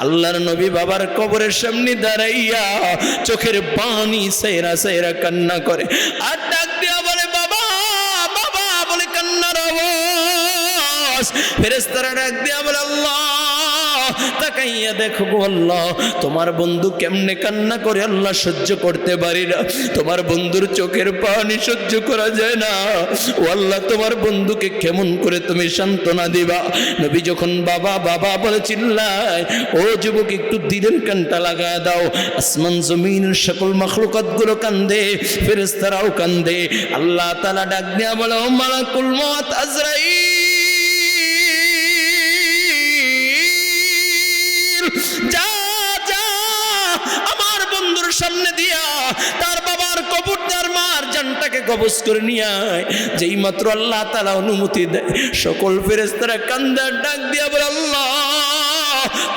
আল্লাহর নবী বাবার কবরের সামনে দাঁড়াইয়া চোখের পানি সেরা সেরা কান্না করে আর ডাক দিয়া বলে বাবা বাবা বলে কান্নার আওয়াজ। ফেরেশতারা ডাক দিয়া বলে আল্লাহ তাকাইয়া দেখো গো আল্লাহ তোমার বন্ধু কেমনে কান্না করে আল্লাহ সহ্য করতে পারি না, তোমার বন্ধুর চোখের পানি সহ্য করা যায় না। ও আল্লাহ তোমার বন্ধুকে কেমন করে তুমি সান্ত্বনা দিবা। নবী যখন বাবা বাবা বলে চিল্লায়, ও যুবক একটু দিলের কানটা লাগা দাও। আসমান জমিনের সকল মাখলুকাত গুলো কান্দে, ফেরেশতারাও কান্দে। আল্লাহ তাআলা ডাক দিয়া বলে ও মালাকুল মউত আজরাইল যা যা আমার বন্ধুর সামনে দিয়া তার বাবার কবর তার মার জানটাকে কবজ করে নিয়ে আয়। যেই মাত্র আল্লাহ তাআলা অনুমতি দেয় সকল ফেরেশতারা কান্দার ডাক দিয়া বলে আল্লাহ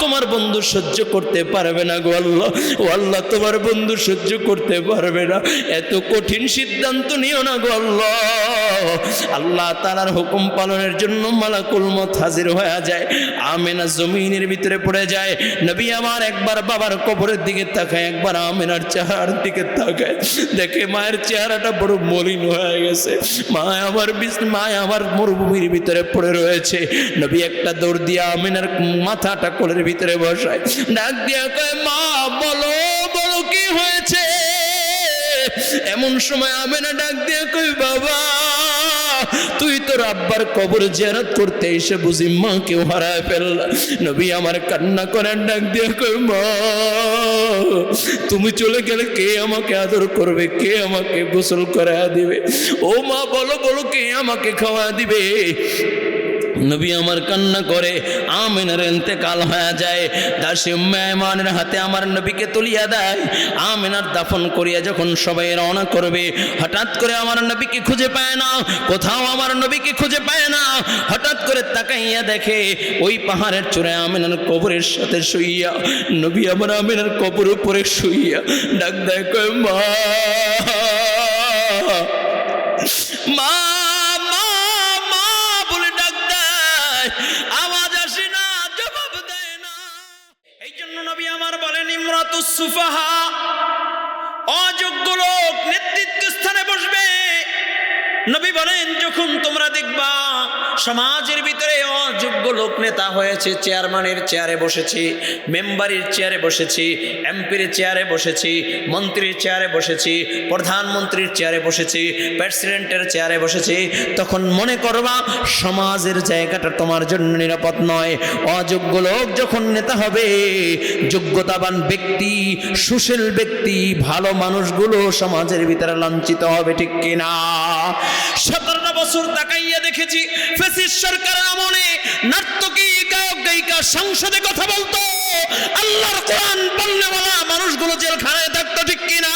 তোমার বন্ধু সহ্য করতে পারবে না গো আল্লাহ, ও আল্লাহ তোমার বন্ধু সহ্য করতে পারবে না, এত কঠিন সিদ্ধান্ত নিও না গো আল্লাহ। আল্লাহ তাআলার হুকুম পালনের জন্য মালাকুল মউত হাজির হয়ে যায়। আমেনা জমিনের ভিতরে পড়ে যায়। নবী আমার একবার বাবার কবরের দিকে তাকায়, একবার আমেনার চেহারার দিকে তাকায়, দেখে মায়ের চেহারাটা বড় মলিন হয়ে গেছে। মা আমার মরুভূমির ভিতরে পড়ে রয়েছে। নবী একটা দৌড় দিয়ে আমেনার মাথাটা কোলের ভিতরে বসায়, ডাক দিয়া কয় মা বলো বলো কি হয়েছে। এমন সময় আমেনা ডাক দিয়া কই বাবা তুই তোর আব্বার কবর জিয়ারত করতে এসে বুঝি মা কেউ হারায় ফেললা। নবী আমার কান্না করার ডাক দিয়ে কই মা তুমি চলে গেলে কে আমাকে আদর করবে, কে আমাকে গোসল করায়া দিবে, ও মা বলো বলো কে আমাকে খাওয়া দিবে। নবী আমার কান্না করে। আমেনার ইন্তেকাল হয়ে যায়। দাসী উম্মে আয়মানের হাতে আমার নবীকে তুলিয়া দেয়। আমেনার দাফন করিয়া যখন সবাই রওনা করবে, হঠাৎ করে আমার নবীকে খুঁজে পায় না, কোথাও আমার নবীকে খুঁজে পায় না। হঠাৎ করে তাকাইয়া দেখে ওই পাহাড়ের চূড়ায় আমেনার কবরের সাথে শুইয়া নবী আমার আমেনার কবর উপরে শুইয়া ডাক দেয় কয় মা মা আওয়াজ আসে না, জবাব দেয় না। এই জন্য নবী আমার বলেন ইমরাতুস সুফাহা, অযোগ্য লোক নেতৃত্ব স্থানে বসবে। নবী বলেন যখন তোমরা দেখবা সমাজের ভিতরে অযোগ্য লোক নেতা হয়েছে, চেয়ারম্যানের চেয়ারে বসেছি, মেম্বারের চেয়ারে বসেছি, এমপির চেয়ারে বসেছি, মন্ত্রীর চেয়ারে বসেছি, প্রধানমন্ত্রীর চেয়ারে বসেছি, প্রেসিডেন্টের চেয়ারে বসেছি, তখন মনে করবা সমাজের জায়গাটা তোমার জন্য নিরাপদ নয়। অযোগ্য লোক যখন নেতা হবে, যোগ্যতাবান ব্যক্তি, সুশীল ব্যক্তি, ভালো মানুষগুলো সমাজের ভিতরে লাঞ্ছিত হবে, ঠিক কিনা? 17টা বছর তাকাইয়া দেখেছি ফ্যাসিস্ট সরকারের আমলে নাট্যকি গায়ক গায়িকা সংসদে কথা বলতো, আল্লাহর কোরআন বলনেওয়ালা মানুষগুলো জেলখানায় থাকতো, ঠিক কিনা?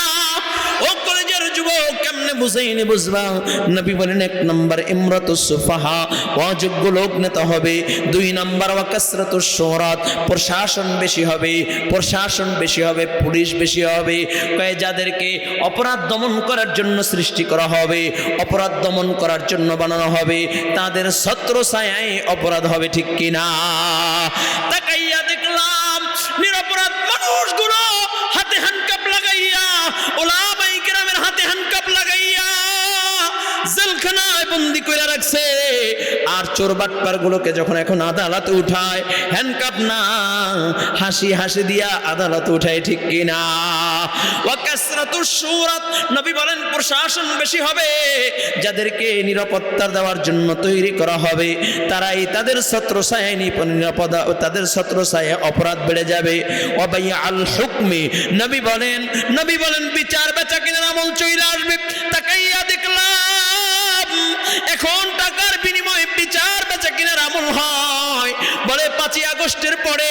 ও কলেজের যুবক কেমনে বুঝাইনি বুঝবা? নবী বলেন 1 নম্বর ইমরাতুস সুফাহা, অযোগ্য লোক নেতা হবে। 2 নম্বর ওয়া কাসরাতুশ শুরাত, প্রশাসন বেশি হবে, প্রশাসন বেশি হবে, পুলিশ বেশি হবে। কয় যাদেরকে অপরাধ দমন করার জন্য সৃষ্টি করা হবে, অপরাধ দমন করার জন্য বানানো হবে, তাদের ছত্রছায়ায় অপরাধ হবে, ঠিক কিনা? তাকাইয়া দেখলাম নিরপরাধ মানুষগুলো হাতে হ্যান্ডকাপ লাগাইয়া, ওলামায়ে কেরামের হাতে হ্যান্ডকাপ লাগাইয়া জেলখানায় বন্দি করে রাখছে। আর চোর বাটপার গুলোকে যখন এখন আদালতে উঠায়, হ্যান্ডকাপ না, হাসি হাসি দিয়া আদালতে উঠায়, ঠিক কিনা? ওয়া কাসরাতুশ শুরাত, নবী বলেন প্রশাসন বেশি হবে। যাদেরকে নিরাপত্তা দেওয়ার জন্য তৈরি করা হবে, তারাই তাদের ছত্রছায়ায় নিরাপদ, তাদের ছত্রছায়ায় অপরাধ বেড়ে যাবে। ওয়া বাইআল হুকমি, নবী বলেন বিচার বেচা কিনার আমল চলে আসবে। তাকাইয়া দেখলাম এখন টাকার বিনিময়ে বিচার বেচা কিনার আমল হয়। বলে 5ই আগস্টের পরে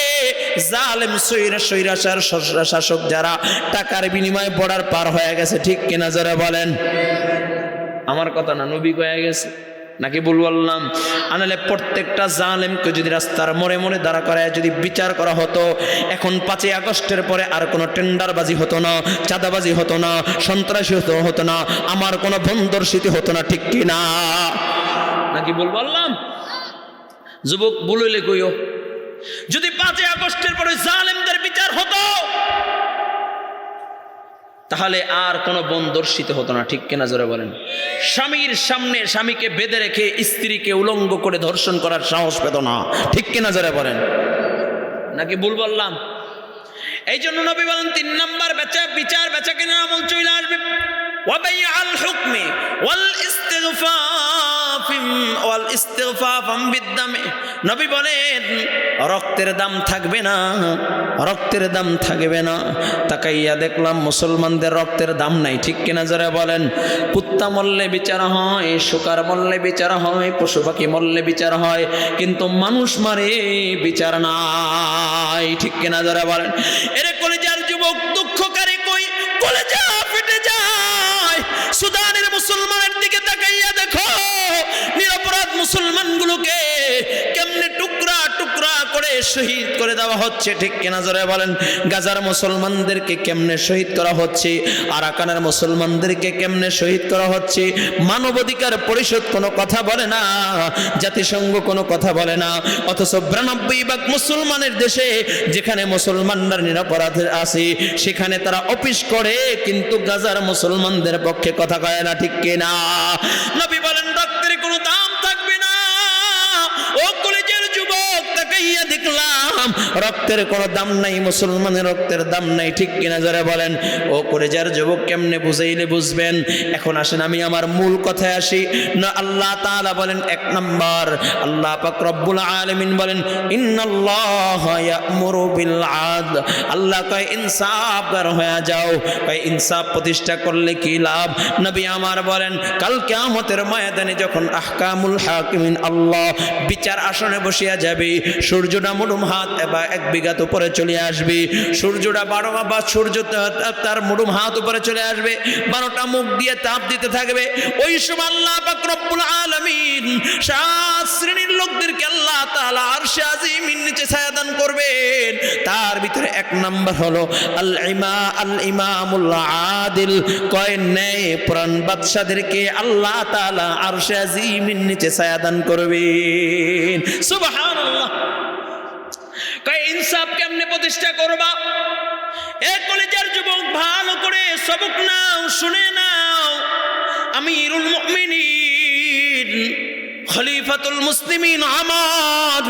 জালেম স্বৈরাচার শাসক যারা টাকার বিনিময়ে বর্ডার পার হয়ে গেছে, ঠিক কিনা? যারা বলেন আমার কথা না, নবী কয়ে গেছে নাকি ভুল বললাম? আনালে প্রত্যেকটা জালেমকে যদি রাস্তার মোড়ে মোড়ে দাঁড়া করায় যদি বিচার করা হতো, এখন 5ই আগস্টের পরে আর কোনো টেন্ডারবাজি হতো না, চাঁদাবাজি হতো না, সন্ত্রাসী হতো না, আমার কোনো বন্দরশীতি হতো না, ঠিক কিনা? নাকি ভুল বললাম? যুবক ভুল হইলে কইও, যদি 5ই আগস্টের পরে জালেমদের বিচার হতো তাহলে আর কোনো বোন দর্শিত হতো না, ঠিক কিনা জোরে বলেন? স্বামীর সামনে স্বামীকে বেঁধে রেখে স্ত্রীকে উলঙ্গ করে ধর্ষণ করার সাহস পেত না, ঠিক কিনা জোরে বলেন? নাকি ভুল বললাম? এই জন্য নবী বলেন 3 নাম্বার বিচার বেচাকেনা আমল চলে আসবে। ওয়াবাইআল হুকমি ওয়াল ইস্তিগফাফাম বিদ্দামে। নবী বলেন রক্তের দাম থাকবে না, রক্তের দাম থাকবে না। তাকাইয়া দেখলাম মুসলমানদের রক্তের দাম নাই, ঠিক কিনা যারা বলেন? কুত্তা মরলে বিচার হয়, শুকার মরলে বিচার হয়, পশু পাখি মরলে বিচার হয়, কিন্তু মানুষ মারে বিচার নাই, ঠিক কিনা যারা বলেন? এরে কলেজার যুবক, দুঃখকারী কই কলেজা ফেটে যায়। সুদানের মুসলমানের দিকে তাকাইয়া দেখো, নিরপরাধ মুসলমানগুলোকে কেমনে টুকরা টুকরা করে শহীদ করে দেওয়া হচ্ছে, ঠিক কিনা জোরে বলেন? গাজার মুসলমানদেরকে কেমনে শহীদ করা হচ্ছে, আরাকানের মুসলমানদেরকে কেমনে শহীদ করা হচ্ছে। মানবাধিকার পরিষদ কোনো কথা বলে না, জাতিসংঘ কোনো কথা বলে না, অথচ 92% মুসলমানের দেশে যেখানে মুসলমানরা নিরপরাধ আছে সেখানে তারা অফিস করে, কিন্তু গাজার মুসলমানদের পক্ষে কথা কয় না, ঠিক কিনা? নবী বলেন রক্তের কোনো দাম থাকবে না। ও কলেজের যুবক, তাকাইয়া দেখলাম রক্তের কোনো দাম নাই, মুসলমানের রক্তের দাম নাই, ঠিক কিনা যারা বলেন? ও কলেজের যুবক, কেমনে বুঝাইলে বুঝবেন? এখন আসেন আমি আমার মূল কথায় আসি না। আল্লাহ তাআলা বলেন 1 নাম্বার, আল্লাহ পাক রব্বুল আলামিন বলেন ইন্নাল্লাহা ইয়া'মুরু বিল আদল। আল্লাহ কয় ইনসাফগার হয়ে যাও। কয় ইনসাফ প্রতিষ্ঠা করলে কি লাভ? নবী আমার বলেন কাল কিয়ামতের ময়দানে যখন আহকামুল হাকিমিন আল্লাহ বিচার আসনে বসিয়া যাবে, সূর্যটা মুড়ুম হাত বা 1 বিঘাত উপরে চলে আসবে, সূর্যটা 12 বা সূর্য তার মুড়ুম হাত উপরে চলে আসবে, 12টা মুখ দিয়ে তাপ দিতে থাকবে। ওই সময় আল্লাহ পাক রব্বুল আলামিন 7 শ্রেণীর লোকদেরকে আল্লাহ তাআলা আরশে আজিমের নিচে ছায়া দান করবেন। তার ভিতরে 1 নাম্বার হলো আল ইমামুল আদিল। কয় ন্যায় পরাণ বাদশাদেরকে আল্লাহ তাআলা আরশে আজিমের নিচে ছায়া দান করবেন। সুবহানাল্লাহ। কয় ইনসাফ কেমনে প্রতিষ্ঠা করবা? এ কলেজের যুবক, ভালো করে সবক নাও, শুনে নাও। আমিরুল মুমিনিন খলিফাতুল মুসলিমিন আমার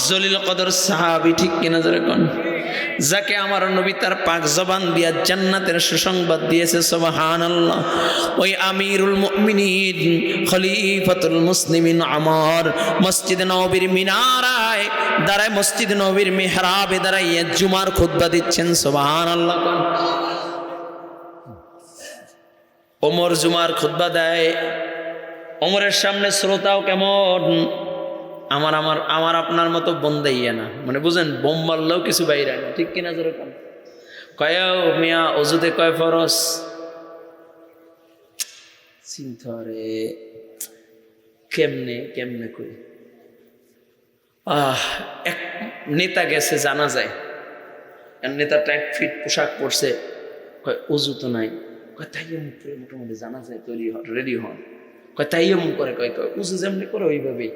জলিল কদর সাহাবী, ঠিক কিনা জোরে কোন? যাকে আমার নবী তার পাক জবান দিয়া জান্নাতের সুসংবাদ দিয়েছে, সুবহানাল্লাহ। ওই আমিরুল মুমিনিন খলিফাতুল মুসলিমিন আমার মসজিদ নববীর মিনারায় দাঁড়ায়, মসজিদ নববীর মিহরাবে দাঁড়াইয়া জুমার খুতবা দিচ্ছেন, সুবহানাল্লাহ। ওমর জুমার খুতবা দেয়। ওমরের সামনে শ্রোতাও কেমন? আমার আপনার মতো বন্দাইয়া না, মানে বুঝেন, বোম মারলেও কিছু বাইরে না, ঠিক কিনা জোরে কোন? কয় মিয়া অজুতে কয় ফরজ? চিন্তারে কেমনে কই? এক নেতা গেছে জানা যায়, নেতা টাইট ফিট পোশাক পরছে, কয় অজু তো নাই, কয় তাইয়াম করে মোটামুটি জানা যায় তৈরি রেডি হন, কয় তাইয়াম করে, কয় উজু যেমনি করে ওইভাবেই।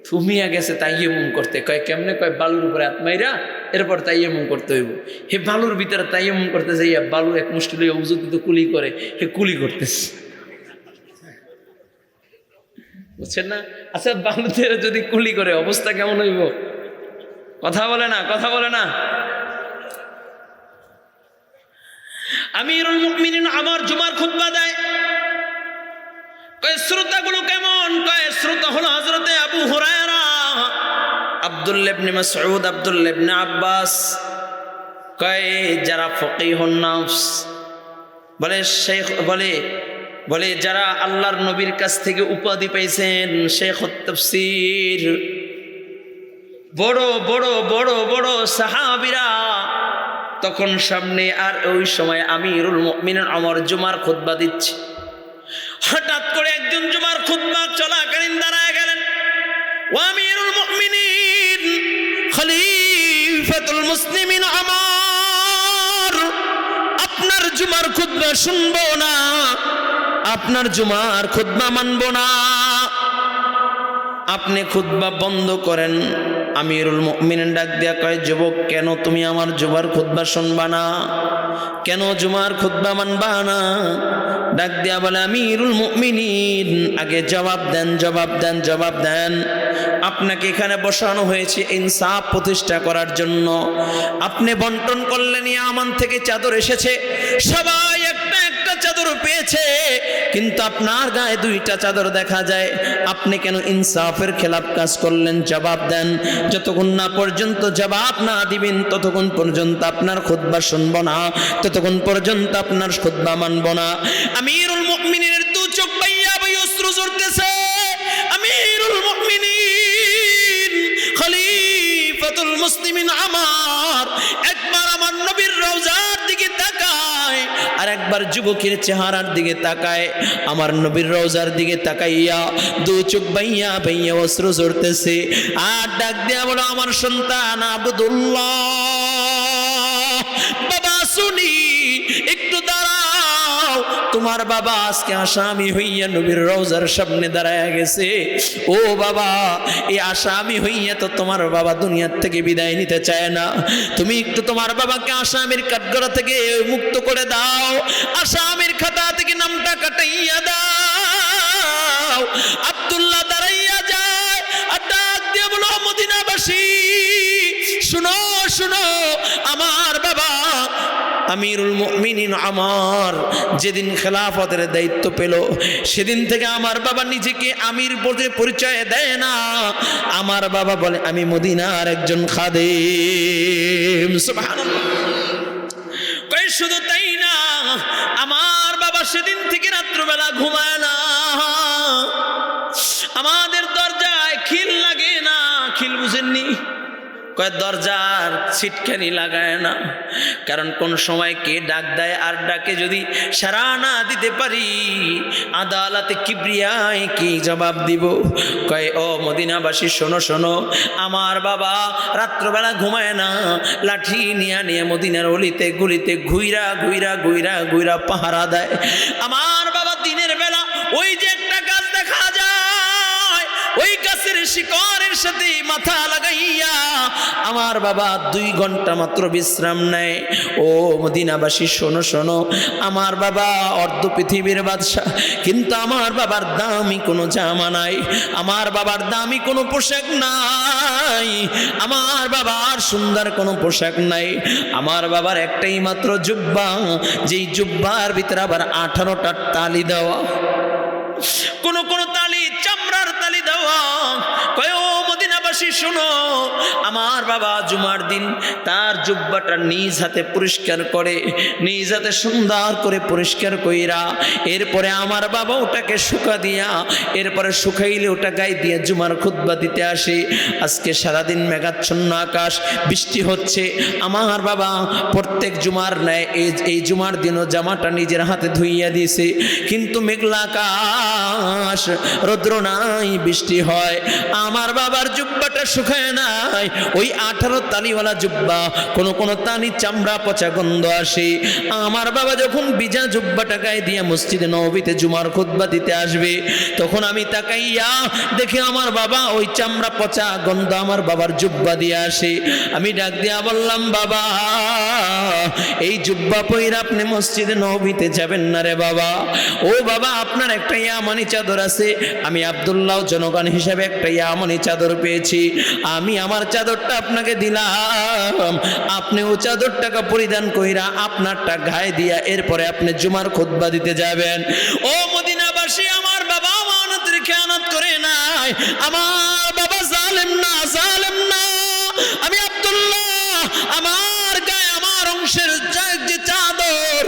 থুমিয়া গেছে তাইয়ামুম করতে, কয় কেমনে? কয় বালুর উপরে হাত মাইরা এরপর তাইয়ামুম করতে হইব। হে বালুর ভিতরে তাইয়ামুম করতে যাইয়া বালু এক মুষ্টি লইয়া উজুতে তো কুলি করে, হে কুলি করতেছে, বুঝছেন না? আচ্ছা, বালুতে যদি কুলি করে অবস্থা কেমন হইব? কথা বলে না, কথা বলে না। আমিরুল মুমিনিন আমার জুমার খুতবা দেয়। কয় শ্রোতাগুলো কেমন? কয় শ্রোতা হলো হযরতে আবু হুরায়রা, আব্দুল্লাহ ইবনে মাসউদ, আব্দুল্লাহ ইবনে আব্বাস। কয় যারা ফকিহুন নাফস, বলে শেখ, বলে যারা আল্লাহর নবীর কাছ থেকে উপাধি পাইছেন শেখুত তাফসীর, বড় বড় বড় বড় সাহাবীরা তখন সামনে। আর ওই সময় আমিরুল মুমিনিন আমার জুমার খুতবা দিচ্ছে। হঠাৎ করে একজন জুমার খুতবা চলাকালীন দাঁড়ায় গেলেন। ও আমিরুল মুমিনিন খলিফাতুল মুসলিমিন আমার, আপনার জুমার খুতবা শুনবো না, আপনার জুমার খুতবা মানবো না, আপনি খুতবা বন্ধ করেন, আমিরুল মুমিনিন ডাক দিয়া কয়, যুবক কেন তুমি আমার জুমার খুতবা শুনবা না, কেন জুমার খুতবা মানবা না? ডাক দিয়া বলে, আমিরুল মুমিনিন আগে জবাব দেন, জবাব দেন, জবাব দেন। আপনাকে এখানে বসানো হয়েছে ইনসাফ প্রতিষ্ঠা করার জন্য। আপনি বন্টন করলেন, ইয়ামান থেকে চাদর এসেছে, সবাই একটা একটা চাদর পেয়েছে, কিন্তু আপনার গায়ে দুইটা চাদর দেখা যায়। আপনি কেন ইনসাফের খেলাফ কাজ করলেন? জবাব দেন। যতক্ষণ না পর্যন্ত জবাব না দিবেন ততক্ষণ পর্যন্ত আপনার খুতবা শুনবো না, ততক্ষণ পর্যন্ত আপনার খুতবা মানবো না। আমিরুল মুমিনিনের দু চোখ বাইয়া বাই অশ্রু ঝরতেছে। আমিরুল মুমিনিন খলিফাতুল মুসলিমিন আমার একবার আমার নবীর রওজার দিকে তাকায়, আর একবার যুবকের চেহারার দিকে তাকায়। আমার নবীর রওজার দিকে তাকাইয়া দু চোখ বাইয়া বাইয়া অশ্রু ঝরতেছে। আর ডাক দেয়া বলো, আমার সন্তান আব্দুল্লাহ, বাবা শুনি, একটু দাঁড়াও। তোমার বাবা আজকে আসামি হইয়া নবীর রওজার সামনে দাঁড়ায় গেছে। ও বাবা, এই আসামি হইয়া তো তোমার বাবা দুনিয়ার থেকে বিদায় নিতে চায় না। তুমি একটু তোমার বাবাকে আসামির কাঠগড়া থেকে মুক্ত করে দাও, আসামির খাতা থেকে নামটা কাটাইয়া দাও। আব্দুল্লাহ দাঁড়াইয়া যায় আর ডাক দিয়ে বলো, মদিনাবাসী শুনো, শুনো, আমার বাবা আমিরুল মুমিনিন আমার যেদিন খেলাফতের দায়িত্ব পেল, সেদিন থেকে আমার বাবা নিজেকে আমির বলে পরিচয় দেয় না। আমার বাবা বলে, আমি মদিনার একজন খাদেম। সুবহানাল্লাহ। কই শুধু তাই না, আমার বাবা সেদিন থেকে রাত্রবেলা ঘুমায় না। আমাদের দরজায় খিল লাগে না, খিল বুঝেননি? কয় দরজার ছিটকানি লাগায় না, কারণ কোন সময় কে ডাক দেয়, আর ডাকে যদি সাড়া না দিতে পারি আদালতে কিবরিয়ায় কি জবাব দিব? কয় ও মদিনাবাসী শোনো, শোনো, আমার বাবা রাত্রবেলা ঘুমায় না, লাঠি নিয়ে নিয়ে মদিনার অলিতে গলিতে ঘুইরা ঘুইরা ঘুইরা ঘুইরা পাহারা দেয়। আমার বাবা দিনের বেলা ওই যে একটা গাছ দেখা যায়, ওই গাছের শিকড়ের সাথে মাথা লাগাইয়া আমার বাবা 2 ঘন্টা মাত্র বিশ্রাম নেয়। ও মদিনাবাসী শোনো, শোনো, আমার বাবা অর্ধ পৃথিবীর বাদশাহ, কিন্তু আমার বাবার দামি কোনো জামা নাই, আমার বাবার দামি কোনো পোশাক নাই, আমার বাবার সুন্দর কোনো পোশাক নাই। আমার বাবার একটাই মাত্র জুব্বা, যেই জুব্বার ভিতরে আবার 18টা তালি দেওয়া, কোন কোন তালি চামড়ার তালি দেওয়া। কয় ও মদিনাবাসী শোনো, আমার বাবা জুমার দিন তার জুব্বাটা নিজ হাতে পরিষ্কার করে, নিজ হাতে সুন্দর করে পরিষ্কার কইরা এরপরে আমার বাবা ওটাকে শুকা দিয়া, এরপরে শুকাইলে ওটা গায়ে দিয়ে জুমার খুতবা দিতে আসে। আজকে সারাদিন মেঘাচ্ছন্ন আকাশ, বৃষ্টি হচ্ছে। আমার বাবা প্রত্যেক জুমার ন্যায় এই জুমার দিনও জামাটা নিজের হাতে ধুইয়া দিয়েছে, কিন্তু মেঘলা আকাশ, রৌদ্র নাই, বৃষ্টি হয়, আমার বাবার জুব্বাটা শুকায় নাই। ওই 18 তালিওয়ালা জুব্বা, কোন কোন তালি চামড়া পচা গন্ধ আসে। আমার বাবা যখন বিজা জুব্বাটা গায়ে দিয়ে মসজিদে নববীতে জুমার খুতবা দিতে আসবে, তখন আমি তাকাইয়া দেখি আমার বাবা ওই চামড়া পচা গন্ধ আমার বাবার জুব্বা দিয়ে আসে। আমি ডাক দিয়া বললাম, বাবা এই জুব্বা পইরা আপনি মসজিদে নববীতে যাবেন না রে বাবা? ও বাবা, আপনার একটা ইয়ামানি চাদর আছে, আমি আব্দুল্লাহ জনগণ হিসেবে একটা ইয়ামানি চাদর পেয়েছি, আমি আমার চাদরটা আপনাকে দিলাম, আপনি ও চাদরটাকে পরিধান কইরা আপনারটা গায়ে দিয়া এরপরে আপনি জুমার খুতবা দিতে যাবেন। ও মদিনাবাসী, আমার বাবা আমানতের খেয়ানত করে নাই, আমার বাবা জালেম না, জালেম না। আমি আব্দুল্লাহ আমার গায়ে আমার অংশের যে চাদর,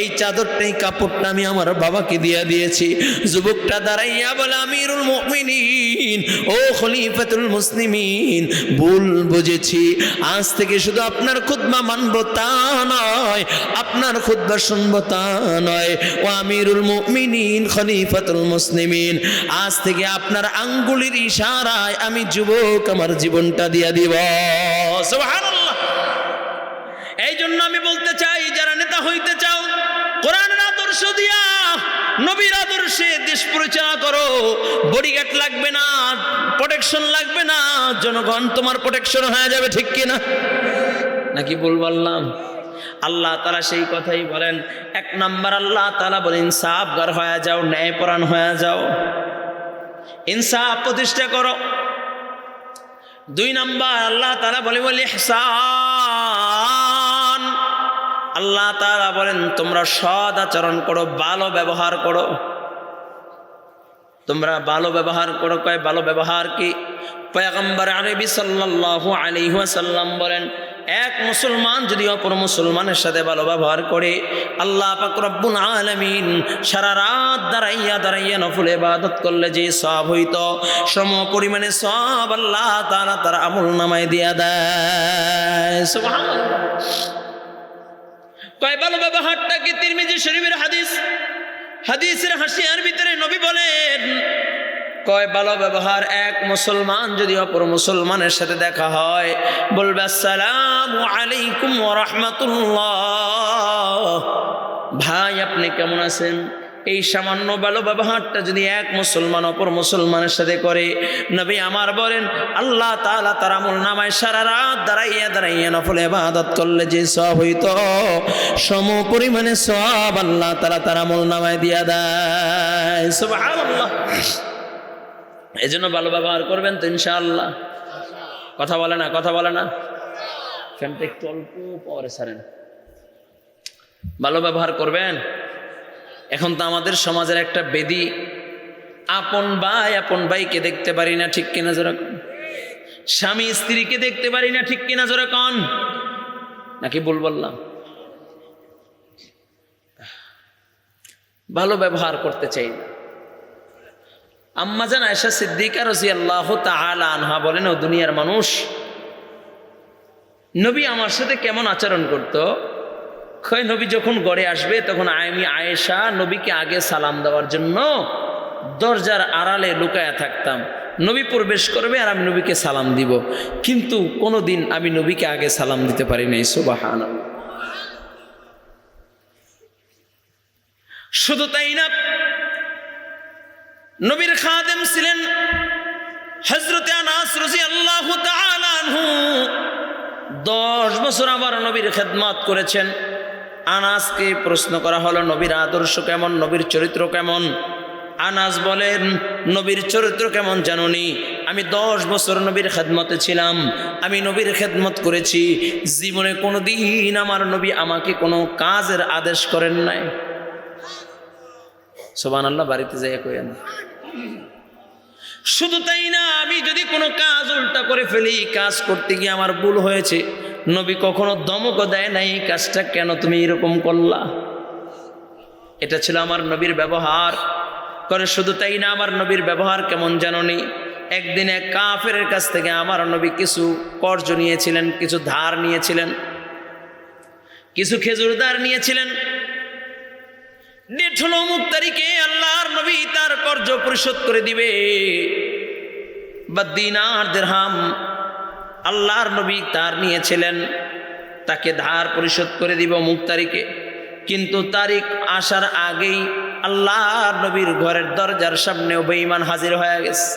এই চাদরটাই কাপড়টা আমি আমার বাবাকে দিয়া দিয়েছি। যুবকটা দাঁড়াইয়া বলে, আমিরুল মুমিনিন, ও খলিফাতুল মুসলিমিন, ভুল বুঝেছি, আজ থেকে শুধু আপনার খুতবা মানবো তা নয়, আপনার খুতবা শুনবো তা নয়। ও আমিরুল মুমিনিন, খলিফাতুল মুসলিমিন, আজ থেকে আপনার আঙ্গুলের ইশারায় আমি যুবক আমার জীবনটা দিয়া দিব। সুবহানাল্লাহ। এই জন্য আমি বলতে চাই, যারা নেতা হইতে চাও, কোরআনের আদর্শ দিয়া, নবীর আদর্শ দেশে দেশ পরিচালনা করো, বডিগার্ড লাগবে না, প্রোটেকশন লাগবে না, জনগণ তোমার প্রোটেকশন হয়ে যাবে, ঠিক কিনা? নাকি ভুল বললাম? আল্লাহ তাআলা সেই কথাই বলেন। এক নাম্বার আল্লাহ তাআলা বলেন ইনসাফগার হয়ে যাও, ন্যায়পরায়ণ হয়ে যাও, ইনসাফ প্রতিষ্ঠা করো। দুই নাম্বার আল্লাহ তাআলা বলে ইহসান, আল্লাহ তাআলা বলেন তোমরা সৎ আচরণ করো, ভালো ব্যবহার করো, তোমরা ভালো ব্যবহার করো। কয় ভালো ব্যবহার কি? পয়গম্বর আরবি সাল্লাল্লাহু আলাইহি ওয়াসাল্লাম বলেন এক মুসলমান যদি অপর মুসলমানের সাথে ভালো ব্যবহার করে, আল্লাহ পাক রব্বুল আলামিন সারা রাত দাঁড়াইয়া নফল ইবাদত করলে যে সওয়াব হইতো, সম পরিমাণে সওয়াব আল্লাহ তাআলা তার আমলনামায় দিয়া দেয়। সুবহানাল্লাহ। কয় ভালো ব্যবহারটা কি? তিরমিজি শরীফের হাদিস, হাদিসের হাসিয়ার ভিতরে নবী বলেন কয় ভালো ব্যবহার এক মুসলমান যদি অপর মুসলমানের সাথে দেখা হয় বলবে আসসালামু আলাইকুম ওয়া রাহমাতুল্লাহ, ভাই আপনি কেমন আছেন? এই সামান্য ভালো ব্যবহারটা যদি এক মুসলমান অপর মুসলমানের সাথে করে, নবী আমার বলেন আল্লাহ তাআলা তার আমলনামায় সারা রাত দাঁড়াইয়া নফল ইবাদত করলে যে সওয়াব হইতো, সম পরিমাণে সওয়াব আল্লাহ তাআলা তার আমলনামায় দিয়া দেয়। সুবহানাল্লাহ। এজন্য ভালো ব্যবহার করবেন তো ইনশাআল্লাহ। কথা বলে না, কথা বলে না। ফ্যানটা একটু অল্প পরে ছাড়েন। ভালো ব্যবহার করবেন। এখন তো আমাদের সমাজের একটা বেদি, আপন ভাইকে দেখতে পারি না, ঠিক কিনা জোরে কোন? স্বামী স্ত্রীকে দেখতে পারি না, ঠিক কিনা জোরে কোন? নাকি ভুল বললাম? ভালো ব্যবহার করতে চাই না। আম্মাজান আয়েশা সিদ্দিকা রাদিয়াল্লাহু তাআলা আনহা বলেন ও দুনিয়ার মানুষ, নবী আমার সাথে কেমন আচরণ করতো? কয় নবী যখন ঘরে আসবে তখন আমি আয়েশা নবীকে আগে সালাম দেওয়ার জন্য দরজার আড়ালে লুকায়া থাকতাম। নবী প্রবেশ করবে আর আমি নবীকে সালাম দিব, কিন্তু কোনোদিন আমি নবীকে আগে সালাম দিতে পারি নাই। সুবহানাল্লাহ। শুধু তাই না, নবীর খাদেম ছিলেন হযরতে আনাস রাদিয়াল্লাহু তাআলা আনহু। 10 বছর আবার নবীর খেদমত করেছেন। আনাসকে প্রশ্ন করা হলো নবীর আদর্শ কেমন, নবীর চরিত্র কেমন? আনাস বলেন নবীর চরিত্র কেমন জানুনি? আমি 10 বছর নবীর খেদমতে ছিলাম, আমি নবীর খেদমত করেছি, জীবনে কোনোদিন আমার নবী আমাকে কোনো কাজের আদেশ করেন নাই। সুবহানাল্লাহ। বাড়িতে যাই কইেন। শুধু তাই না, আমি যদি কোনো কাজ উল্টা করে ফেলি, কাজ করতে গিয়ে আমার ভুল হয়েছে, নবী কখনো ধমক দেয় নাই কাজটা কেন তুমি এরকম করলা। এটা ছিল আমার নবীর ব্যবহার করে। শুধু তাই না, আমার নবীর ব্যবহার কেমন জানোনি? একদিন এক কাফেরের কাছ থেকে আমার নবী কিছু কর্জ নিয়েছিলেন, কিছু ধার নিয়েছিলেন, কিছু খেজুর ধার নিয়েছিলেন। ডেট হলো অমুক তারিখে আল্লাহর নবী তার কর্জ পরিশোধ করে দিবে, বা দিনার দিরহাম আল্লাহর নবী তার নিয়েছিলেন, তাকে ধার পরিশোধ করে দিব অমুক তারিখে। কিন্তু তারিখ আসার আগেই আল্লাহর নবীর ঘরের দরজার সামনে বেঈমান হাজির হয়ে গেছে।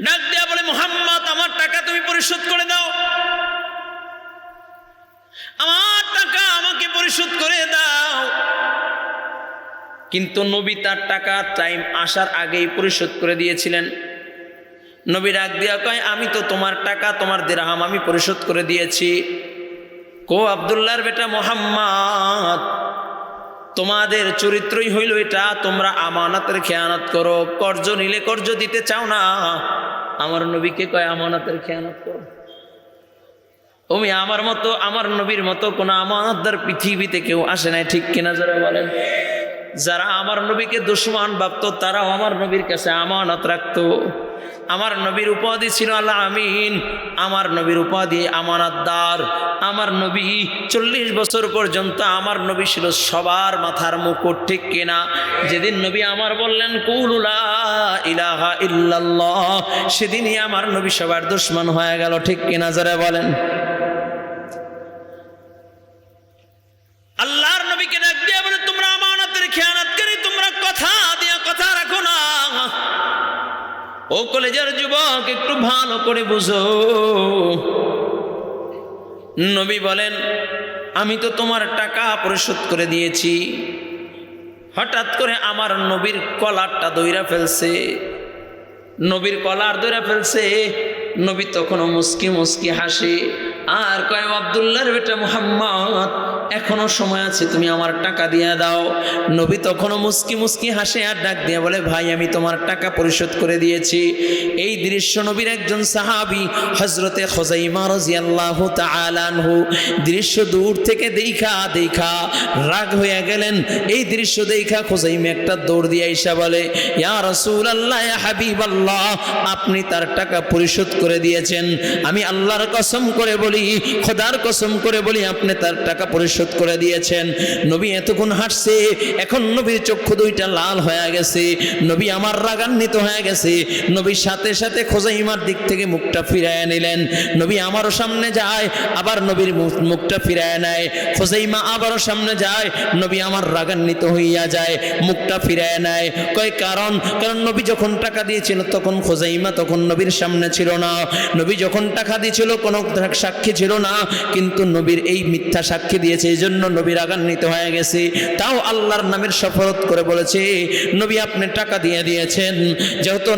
ডাক দেয়া বলে মুহাম্মদ আমার টাকা তুমি পরিশোধ করে দাও, আমার টাকা আমাকে পরিশোধ করে দাও। কিন্তু নবী তার টাকা টাইম আসার আগেই পরিশোধ করে দিয়েছিলেন। নবী ডাক দিয়া কয় আমি তো তোমার টাকা, তোমার দিরহাম আমি পরিশোধ করে দিয়েছি। কো আব্দুল্লাহর বেটা মুহাম্মদ, তোমাদের চরিত্রই হইল এটা, তোমরা আমানতের খেয়ানত করো, কর্জ নিলে কর্জ দিতে চাও না। আমার নবীকে কয় আমানতের খেয়ানত করো। ওমি আমার মতো, আমার নবীর মতো কোন আমানতদার পৃথিবীতে কেউ আসে নাই, ঠিক কিনা যারা বলেন? যারা আমার নবীকে দুশমন ভাবতো তারাও আমার নবীর কাছে আমানত রাখতো। আমার নবীর উপাধি ছিল আল আমিন, আমার নবীর উপাধি আমানতদার। আমার নবী 40 বছর পর্যন্ত আমার নবী ছিল সবার মাথার মুকুট, ঠিক কিনা? যেদিন নবী আমার বললেন কুলু লা ইলাহা ইল্লাল্লাহ, সেদিনই আমার নবী সবার দুশমন হয়ে গেল, ঠিক কিনা যারা বলেন? আল্লাহর নবীকে ডাক দিয়ে বলে তোমরা আমানতের খেয়ানতকারী, তোমরা কলেজের যুবক, একটু ভালো করে বুঝো। নবী বলেন, আমি তো তোমার টাকা পরিশোধ করে দিয়েছি। হঠাৎ করে আমার নবীর কলারটা দইরা ফেলছে, নবীর কলার দইরা ফেলছে। নবী তখনও মুস্কি মুস্কি হাসে আর কয়, আব্দুল্লাহর বেটা মুহাম্মদ, এখনো সময় আছে, তুমি আমার টাকা দিয়ে দাও। নবী তখনও মুস্কি মুস্কি হাসে আর ডাক দিয়ে বলে, ভাই আমি তোমার টাকা পরিশোধ করে দিয়েছি। এই দৃশ্য নবীর একজন সাহাবী হযরতে খুযাইমা রাদিয়াল্লাহু তাআলা আনহু দৃশ্য দূর থেকে দেখা রাগ হয়ে গেলেন। এই দৃশ্য দেখা খুযাইমা একটা দৌড় দিয়ে আইসা বলে, ইয়া রাসূলুল্লাহ, ইয়া হাবিবাল্লাহ, আপনি তার টাকা পরিশোধ করে দিয়েছেন। আমি আল্লাহর কসম করে বলি, খোদার কসম করে বলি, আপনি তার টাকা পরিশোধ করে দিয়েছেন। নবী এতক্ষণ হাসছে, এখন নবীর চক্ষু দুইটা লাল হয়ে গেছে, নবী আমার রাগান্বিত হয়ে গেছে। নবীর সাথে সাথে খুযাইমার দিক থেকে মুখটা ফিরায় নিলেন। নবী আমারও সামনে যায়, আবার নবীর মুখটা ফিরায় নেয়। খুযাইমা আবারও সামনে যায়, নবী আমার রাগান্বিত হইয়া যায়, মুখটা ফিরায় নেয়। কারণ নবী যখন টাকা দিয়েছিল তখন খুযাইমা তখন নবীর সামনে ছিল না। নবী যখন টাকা দিয়েছিল কোনো সাক্ষী ছিল না, কিন্তু নবীর এই মিথ্যা সাক্ষী দিয়েছে, এই জন্য নবী রাগান্বিত হয়ে গেছে। তাও আল্লাহর নামের শপথ করে বলেছে, নবী আপনি টাকা দিয়ে দিয়েছেন। যেহেতু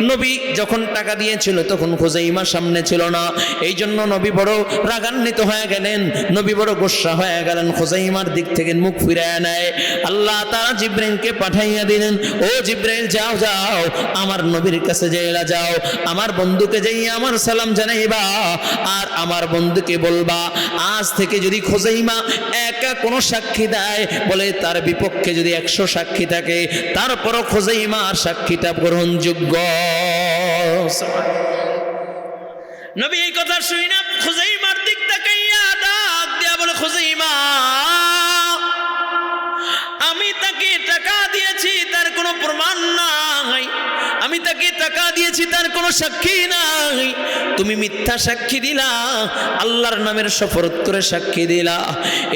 নবী যখন টাকা দিয়েছিল তখন খুযাইমা সামনে ছিল না, এই জন্য নবী বড় রাগান্বিত হয়ে গেলেন, নবী বড় গোসা হয়ে গেলেন, খুযাইমার দিক থেকে মুখ ফিরায় নেয়। আল্লাহ তাআলা জিবরাইলকে পাঠাইয়া দিলেন, ও জিবরাইল, যাও আমার নবীর কাছে যাইয়া যাও, আমার বন্ধুকে যাইয়া আমার সালাম জানাইবা, আর আমার বন্ধুকে বলবা, আজ থেকে যদি খুযাইমা একা কোনো সাক্ষী দেয়, বলে তার বিপক্ষে যদি 100 সাক্ষী থাকে, তারপরও খুযাইমার সাক্ষীটা গ্রহণযোগ্য। নবী এই কথা শুই না খুযাইমার দিক তাকাইয়া ডাক দিয়া বলে, খুযাইমা, আমি তাকে টাকা দিয়েছি, তার কোনো প্রমাণ নাই, আমি তাকে টাকা দিয়েছি, তার কোনো সাক্ষী নাই, তুমি মিথ্যা সাক্ষী দিলা, আল্লাহর নামের শপথ করে সাক্ষী দিলা।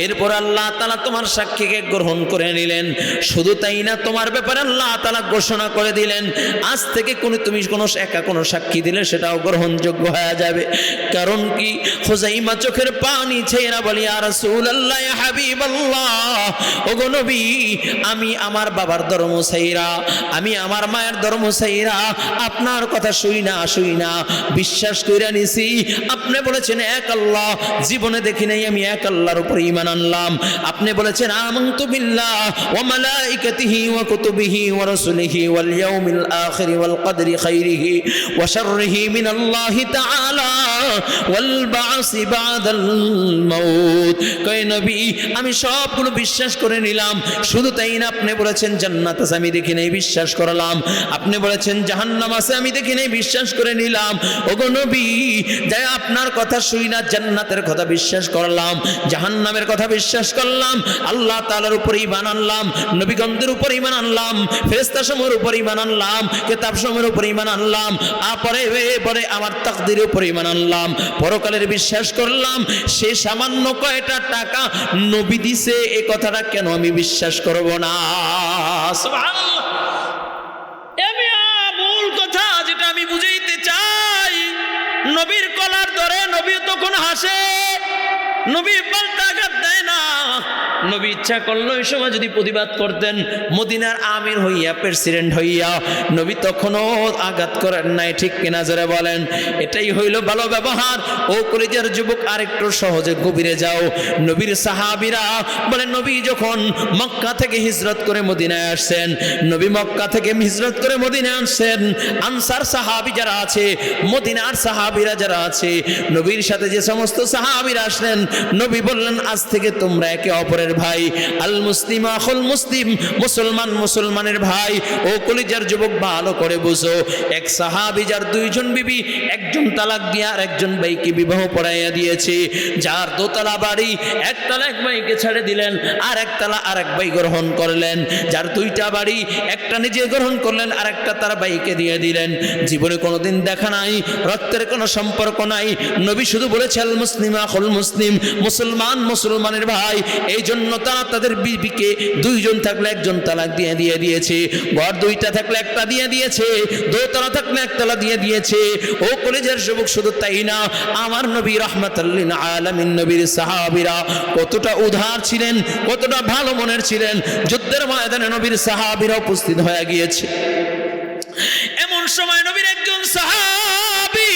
এরপর আল্লাহ তাআলা তোমার সাক্ষীকে গ্রহণ করে নিলেন। শুধু তাই না, তোমার ব্যাপারে আল্লাহ তাআলা ঘোষণা করে দিলেন, আজ থেকে তুমি কোনো একা কোনো সাক্ষী দিলে সেটাও গ্রহণযোগ্য হয়ে যাবে। কারণ কি, খুযাইমা চোখের পানি ছেড়ে বলি, ইয়া রাসূলুল্লাহ, ইয়া হাবিবাল্লাহ, ওগো নবী, আমি আমার বাবার ধর্ম ছাইরা, আমি আমার মায়ের ধর্ম ছাইরা আপনার কথা শুই না বিশ্বাস কইরা নিছি। আপনি বলেছেন এক আল্লাহ, জীবনে দেখি নাই আমি এক আল্লাহর উপর ঈমান আনলাম। আপনি বলেছেন আমানতু বিল্লাহ ওয়া মালাইকাতিহি ওয়া কুতুবিহি ওয়া রাসূলিহি ওয়াল ইয়াউমিল আখির ওয়াল কদরি খাইরিহি ওয়া শাররিহি মিনাল্লাহি তাআলা ওয়াল বা'সি বা'দাল মাউত। কয় নবী, আমি সবগুলো বিশ্বাস করে নিলাম। শুধু তাই না, আপনি বলেছেন জান্নাত আছে, আমি দেখি নাই, বিশ্বাস করলাম। আপনি বলেছেন জাহান্নাম আছে, আমি দেখি নাই, বিশ্বাস করে নিলাম। ওগো নবী, যাই আপনার কথা শুই না, জান্নাতের কথা বিশ্বাস করলাম, জাহান্নামের কথা বিশ্বাস করলাম, আল্লাহ তাআলার উপর ঈমান আনলাম, নবীগণদের উপর ঈমান আনলাম, ফেরেশতা সমূহের উপর ঈমান আনলাম, কিতাব সমূহের উপর ঈমান আনলাম, পরে আমার তাকদীরের উপর ঈমান আনলাম, পরকালের বিশ্বাস করলাম। সে সামান্য কয়টা টাকা নবী দিছে, এই কথাটা কেন আমি বিশ্বাস করব না? সুবহানাল্লাহ। মূল কথা যেটা আমি বুঝাইতে চাই, নবীর কলার ধরে নবী তখন হাসে, নবী পাল্টা আঘাত দেয় না। নবী ইচ্ছা করলো এই সময় যদি প্রতিবাদ করতেন, মদিনার আমির হইয়া, প্রেসিডেন্ট হইয়া, নবী তখনও আঘাত করেন নাই, ঠিক কিনা জোরে বলেন? এটাই হইল ভালো ব্যবহার। ও কলেজের যুবক, আরেকটু সহজে গভীরে যাও। নবীর সাহাবীরা বলে, নবী যখন মক্কা থেকে হিজরত করে মদিনায় আসছেন, নবী মক্কা থেকে হিজরত করে মদিনায় আসছেন, আনসার সাহাবী যারা আছে, মদিনার সাহাবীরা যারা আছে, নবীর সাথে যে সমস্ত সাহাবীরা আসলেন, নবী বললেন, আজ থেকে তোমরা একে অপরের ভাই। আল মুসলিম আখুল মুসলিম, মুসলমান মুসলমানের ভাই। ও কলিজার যুবক, ভালো করে বুঝো, এক সাহাবী যার 2 জন বিবি, একজন তালাক দিয়ে আর একজন ভাইকে বিবাহ পড়াইয়া দিয়েছে, যার 2 তলা বাড়ি, এক তলা এক ভাইকে ছেড়ে দিলেন, আর এক তলা আর এক ভাই গ্রহণ করলেন, যার 2টা বাড়ি, একটা নিজে গ্রহণ করলেন, আর একটা তার ভাইকে দিয়ে দিলেন। জীবনে কোনোদিন দেখা নাই, রক্তের কোনো সম্পর্ক নাই, নবী শুধু বলেছে আল মুসলিম আখুল মুসলিম, মুসলমান মুসলমানের ভাই। এই জন্য জন্য তারা তাদের বিবিকে দুইজন থাকলে একজন তালাক দিয়ে দিয়েছে, ঘর দুইটা থাকলে একটা দিয়ে দিয়েছে, দোতলা থাকলে একতলা দিয়ে দিয়েছে। ও কলেজের যুবক, শুধু তাই না, আমার নবী রাহমাতুল লিল আলামিন নবীর সাহাবীরা কতটা উদার ছিলেন, কতটা ভালো মনের ছিলেন। যুদ্ধের ময়দানে নবীর সাহাবীরা উপস্থিত হয়ে গিয়েছে। এমন সময় নবীর একজন সাহাবী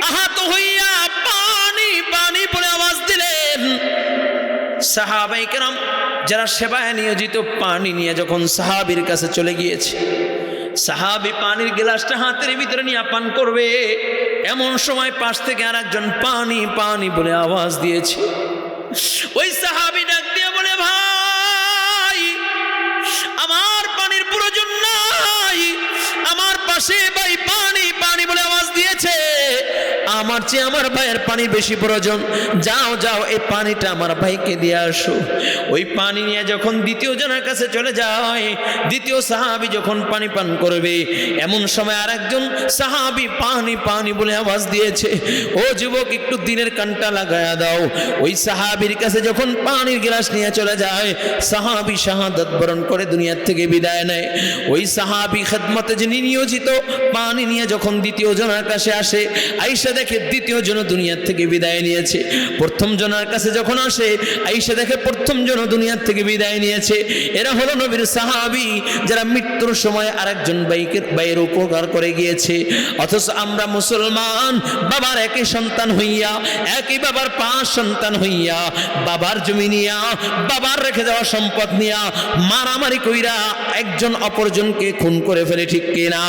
আহত হইয়া পানি পানি বলে আওয়াজ দিলেন। সাহাবায়ে কেরাম যারা সেবায় নিয়োজিত পানি নিয়ে যখন সাহাবীর কাছে চলে গিয়েছে, সাহাবী পানির গ্লাসটা হাতের ভিতরে নিয়ে পান করবে, এমন সময় পাশ থেকে আরেকজন পানি পানি বলে আওয়াজ দিয়েছে। ওই সাহাবী ডাক দিয়ে বলে, ভাই আমার পানির প্রয়োজন নাই, আমার পাশে ভাই পানি পানি বলে আওয়াজ দিয়েছে, আমার চেয়ে আমার ভাইয়ের পানি বেশি প্রয়োজন, যাও যাও এই পানিটা আমার ভাইকে দিয়ে আসো। ওই পানি নিয়ে যখন দ্বিতীয় জনের কাছে চলে যায়, দ্বিতীয় সাহাবী যখন পানি পান করবে, এমন সময় আরেকজন সাহাবী পানি পানি বলে আওয়াজ দিয়েছে। ও যুবক, একটু দিনের কানটা লাগায়া দাও। ওই সাহাবীর কাছে যখন পানির গ্লাস নিয়ে চলে যায়, সাহাবী শাহাদাত বরণ করে দুনিয়ার থেকে বিদায় নেয়। ওই সাহাবী খেদমতে যিনি নিয়োজিত, পানি নিয়ে যখন দ্বিতীয় জনের কাছে আসে, আয়েশা দেখে দ্বিতীয় জন দুনিয়ার থেকে বিদায় নিয়েছে। প্রথম জনের কাছে যখন আসে, আয়েশা দেখে প্রথম জন দুনিয়ার থেকে বিদায় নিয়েছে। এরা হলো নবীর সাহাবী, যারা মৃত্যুর সময় আরেকজন ভাইয়ের উপকার করে গিয়েছে। অথচ আমরা মুসলমান, বাবার একই সন্তান হইয়া, একই বাবার 5 সন্তান হইয়া, বাবার জমি নিয়া, বাবার রেখে যাওয়া সম্পদ নিয়া মারামারি কইরা একজন অপরজনকে খুন করে ফেলে, ঠিক কিনা?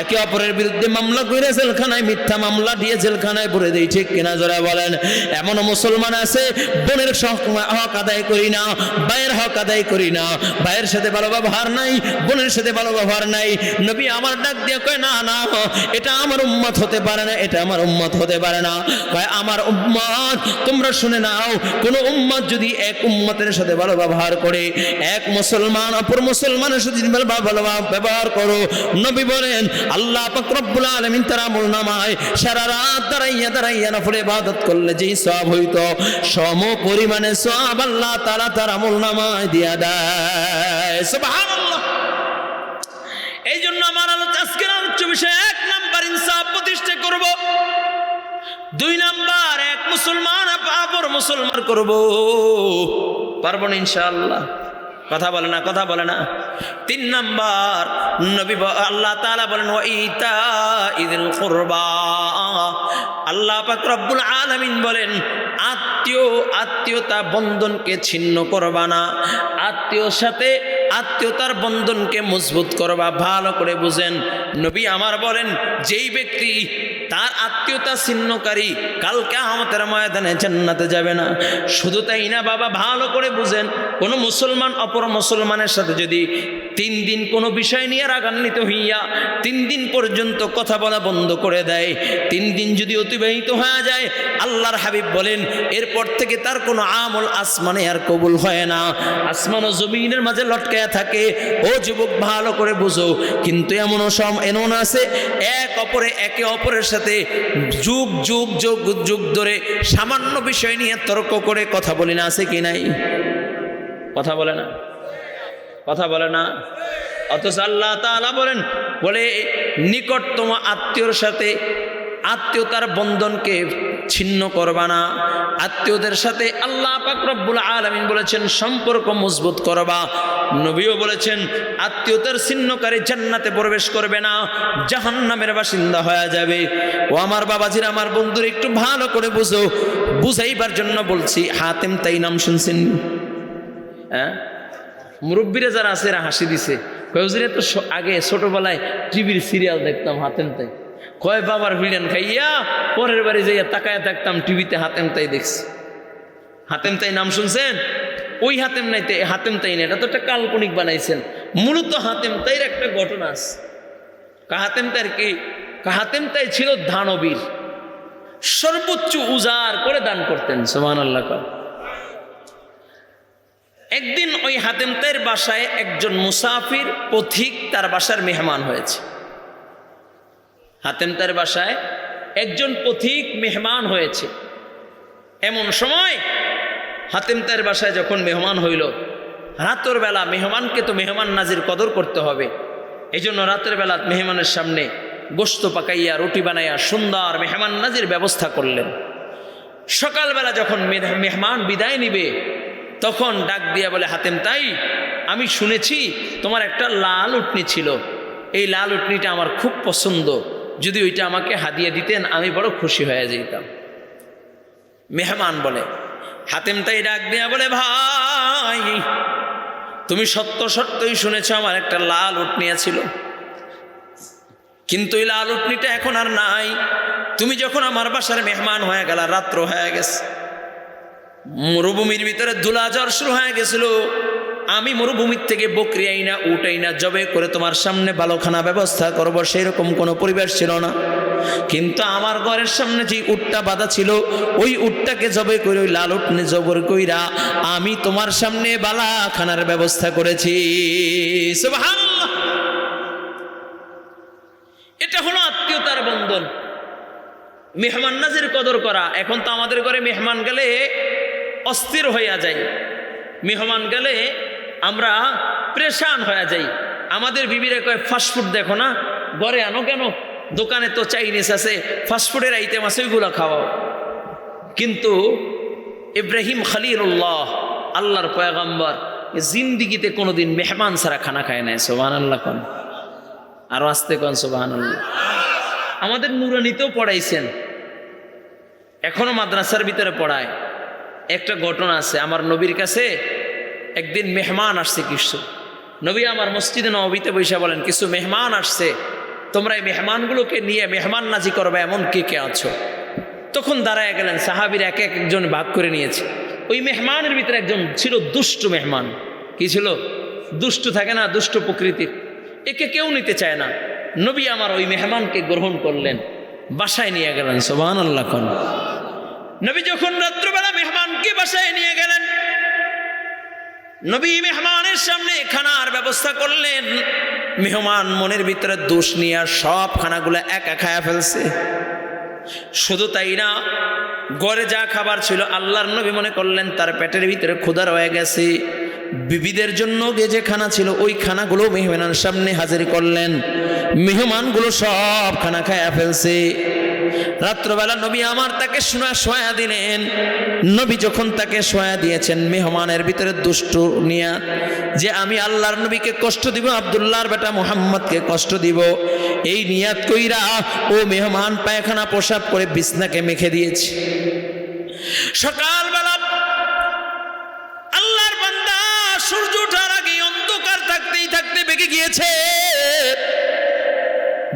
একে অপরের বিরুদ্ধে মামলা কইরা জেলখানায়, মিথ্যা মামলা দিয়ে জেলখানায় ভরে দেই, ঠিক কিনা? যারা বলেন। এমন মুসলমান আছে, বোনের হক আদায় করি না, ভাইয়ের হক আদায় করি না, ভাইয়ের সাথে ভালো ব্যবহার নাই, বোনের সাথে ভালো ব্যবহার নাই। নবী আমার ডাক দিয়ে কয়, না না, এটা আমার উম্মত হতে পারে না, এটা আমার উম্মত হতে পারে না। কয়, আমার উম্মত, তোমরা শুনে নাও, কোন উম্মত যদি এক উম্মতের সাথে ভালো ব্যবহার করে, এক মুসলমান অপর মুসলমানের সাথে ভালো ব্যবহার করো, নবী বলেন আল্লাহ পাক রব্বুল আলামিন তার আমলনামায় সারা রাত দাঁড়াইয়া দাঁড়াইয়া নফল ইবাদত করলে যেই সওয়াব হইতো, সম পরিমাণে সওয়াব আল্লাহ তাআলা তার আমলনামায় দিয়া দেয়। সুবহানাল্লাহ। এই জন্য আমার আজকের আলোচ্য বিষয়, 1 নাম্বার ইনসাফ প্রতিষ্ঠা করব, 2 নাম্বার এক মুসলমান অপর মুসলমান করব। পারবো না ইনশাআল্লাহ? কথা বলে না, কথা বলে না। 3 নাম্বার নবী আল্লাহ তাআলা বলেন, ওয়া ইতাইযিল কুরবা। আল্লাহ পাক রব্বুল আলামিন বলেন, আত্মীয়তা বন্ধনকে ছিন্ন করবা না, আত্মীয়র সাথে আত্মীয়তার বন্ধনকে মজবুত করবা। ভালো করে বুঝেন, নবী আমার বলেন, যেই ব্যক্তি তার আত্মীয়তা ছিন্নকারী কাল কিয়ামতের ময়দানে জান্নাতে যাবে না। শুধু তাই না বাবা, ভালো করে বুঝেন, কোনো মুসলমান অপর মুসলমানের সাথে যদি 3 দিন কোনো বিষয় নিয়ে রাগান্বিত হইয়া 3 দিন পর্যন্ত কথা বলা বন্ধ করে দেয়, 3 দিন যদি অতিবাহিত হয়ে যায়, আল্লাহর হাবিব বলেন এরপর থেকে তার কোনো আমল আসমানে আর কবুল হয় না, আসমান ও জমিনের মাঝে লটকায়া থাকে। ও যুবক, ভালো করে বুঝো। কিন্তু এমন আছে একে অপরের সাথে যুগ যুগ যুগ যুগ ধরে সামান্য বিষয় নিয়ে তর্ক করে কথা বলি না, আছে কি নাই? কথা বলে না, কথা বলে না। অথচ আল্লাহ তাআলা বলেন, বলে নিকটতম আত্মীয়র সাথে আত্মীয়তার বন্ধনকে ছিন্ন করবা না। আত্মীয়দের সাথে আল্লাহ পাক রব্বুল আলামিন বলেছেন সম্পর্ক মজবুত করবা। নবীও বলেছেন আত্মীয়তার ছিন্নকারী জান্নাতে প্রবেশ করবে না, জাহান্নামের বাসিন্দা হয়ে যাবে। ও আমার বাবাজির, আমার বন্ধুরা, একটু ভালো করে বুঝো, বুঝাইবার জন্য বলছি। হাতেম তাই নাম শুনছেন? হ্যাঁ, মুরব্বীরা যারা আছে এরা হাসি দিছে, কয় হুজুর তো আগে ছোটবেলায় টিভির সিরিয়াল দেখতাম হাতেম তাই, কয় বাবার ভিড়েন খাইয়া পরের বাড়ি যাইয়া তাকায়া থাকতাম, টিভিতে হাতেম তাই দেখছি। হাতেম তাই নাম শুনছেন? ওই হাতেম নাইতে হাতেম তাই না, এটা তো একটা কাল্পনিক বানাইছেন। মূলত হাতেম তাইর একটা ঘটনা আছে। হাতেম তাইর কি? হাতেম তাই ছিল দানবীর, সর্বোচ্চ উজাড় করে দান করতেন। সুবহানাল্লাহ। একদিন ওই হাতেম তাইর বাসায় একজন মুসাফির পথিক তার বাসার মেহমান হয়েছে। হাতেম তাইর বাসায় একজন পথিক মেহমান হয়েছে। এমন সময় হাতেম তাইর বাসায় যখন মেহমান হইল, রাতের বেলা মেহমানকে তো মেহমান নাজির কদর করতে হবে, এই জন্য রাতের বেলা মেহমানের সামনে গোশত পাকাইয়া রুটি বানাইয়া সুন্দর মেহমান নাজির ব্যবস্থা করলেন। সকালবেলা যখন মেহমান বিদায় নিবে তখন ডাক দিয়া বলে, হাতেম তাই, আমি শুনেছি তোমার একটা লাল উটনি ছিল, এই লাল উটনিটা আমার খুব পছন্দ, যদি ওইটা আমাকে হাদিয়া দিতেন আমি বড় খুশি হয়ে যেতাম। মেহমান বলে, হাতেম তাই ডাক দিয়া বলে, ভাই তুমি সত্যই শুনেছ আমার একটা লাল উটনি ছিল, কিন্তু এই লাল উটনিটা এখন আর নাই। তুমি যখন আমার বাসার মেহমান হয়ে গেল, রাত্র হয়ে গেছে, মরুভূমির ভিতরে ধুলা জ্বর শুরু হয়ে গেছিল, আমি মরুভূমির থেকে বকরি আইনা উট আইনা জবে করে তোমার সামনে ভালো খানা ব্যবস্থা করবো, সেই রকম কোনো পরিবেশ ছিল না। কিন্তু আমার ঘরের সামনে যে উটটা বাঁধা ছিল, ওই উটটাকে জবে করে, ওই লাল উটনে জবর কইরা আমি তোমার সামনে বালা খানার ব্যবস্থা করেছি। সুবহানাল্লাহ। এটা হলো আত্মীয়তার বন্ধন, মেহমান নাজির কদর করা। এখন তো আমাদের ঘরে মেহমান গেলে অস্থির হইয়া যাই, মেহমান গেলে আমরা প্রেশান হয়ে যাই। আমাদের বিবিরে কয়, ফাস্টফুড দেখো না, ঘরে আনো কেন, দোকানে তো চাইনিজ আছে, ফাস্টফুডের আইটেম আছে, ওইগুলো খাওয়াও। কিন্তু ইব্রাহিম খলিলুল্লাহ, আল্লাহর পয়গম্বর, জিন্দিগিতে কোনোদিন মেহমান ছাড়া খানা খায় নাই। সুবহানাল্লাহ কোন, আরো আসতে কোন সুবহানাল্লাহ। আমাদের নুরানিতেও পড়াইছেন, এখনো মাদ্রাসার ভিতরে পড়ায়। একটা ঘটনা আছে, আমার নবীর কাছে একদিন মেহমান আসছে কিছু, নবী আমার মসজিদে নববীতে বসে বলেন, কিছু মেহমান আসছে, তোমরা এই মেহমানগুলোকে নিয়ে মেহমান নাজি করবে, এমন কে কে আছো? তখন দাঁড়ায় গেলেন, সাহাবীর এক একজন ভাগ করে নিয়েছে। ওই মেহমানের ভিতরে একজন ছিল দুষ্ট মেহমান। কি ছিল? দুষ্ট থাকে না, দুষ্ট প্রকৃতির, একে কেউ নিতে চায় না। নবী আমার ওই মেহমানকে গ্রহণ করলেন, বাসায় নিয়ে গেলেন। সুবহানাল্লাহ কোন। নবী যখন রাত্রবেলা মেহমানকে বাসায় নিয়ে গেলেন, নবী মেহমানের সামনে খানার ব্যবস্থা করলেন। মেহমান মনের ভিতরে দোষ নিয়ে সব খানাগুলো একা খায়া ফেলছে। শুধু তাই না, ঘরে যা খাবার ছিল আল্লাহর নবী মনে করলেন তার পেটের ভিতরে ক্ষুধা রয়ে গেছে। বিবিদের জন্য যে খানা ছিল ওই খানাগুলো মেহমানের সামনে হাজির করলেন। মেহমানগুলো সব খানা খায়া ফেলছে। রাত্রবেলা নবী আমার তাকে শোয়া দিলেন। নবী যখন তাকে শোয়া দিয়েছেন, মেহমানের ভিতরে দুষ্ট নিয়া যে আমি আল্লাহর নবীকে কষ্ট দিব, আব্দুল্লাহর বেটা মুহাম্মদকে কষ্ট দিব, এই নিয়াত কইরা ও মেহমান পায়খানা প্রসাব করে বিছনাকে মেখে দিয়েছে। সকালবেলা আল্লাহর বান্দা সূর্য ওঠার আগে অন্ধকার থাকতেই থাকতে বেগে গিয়েছে,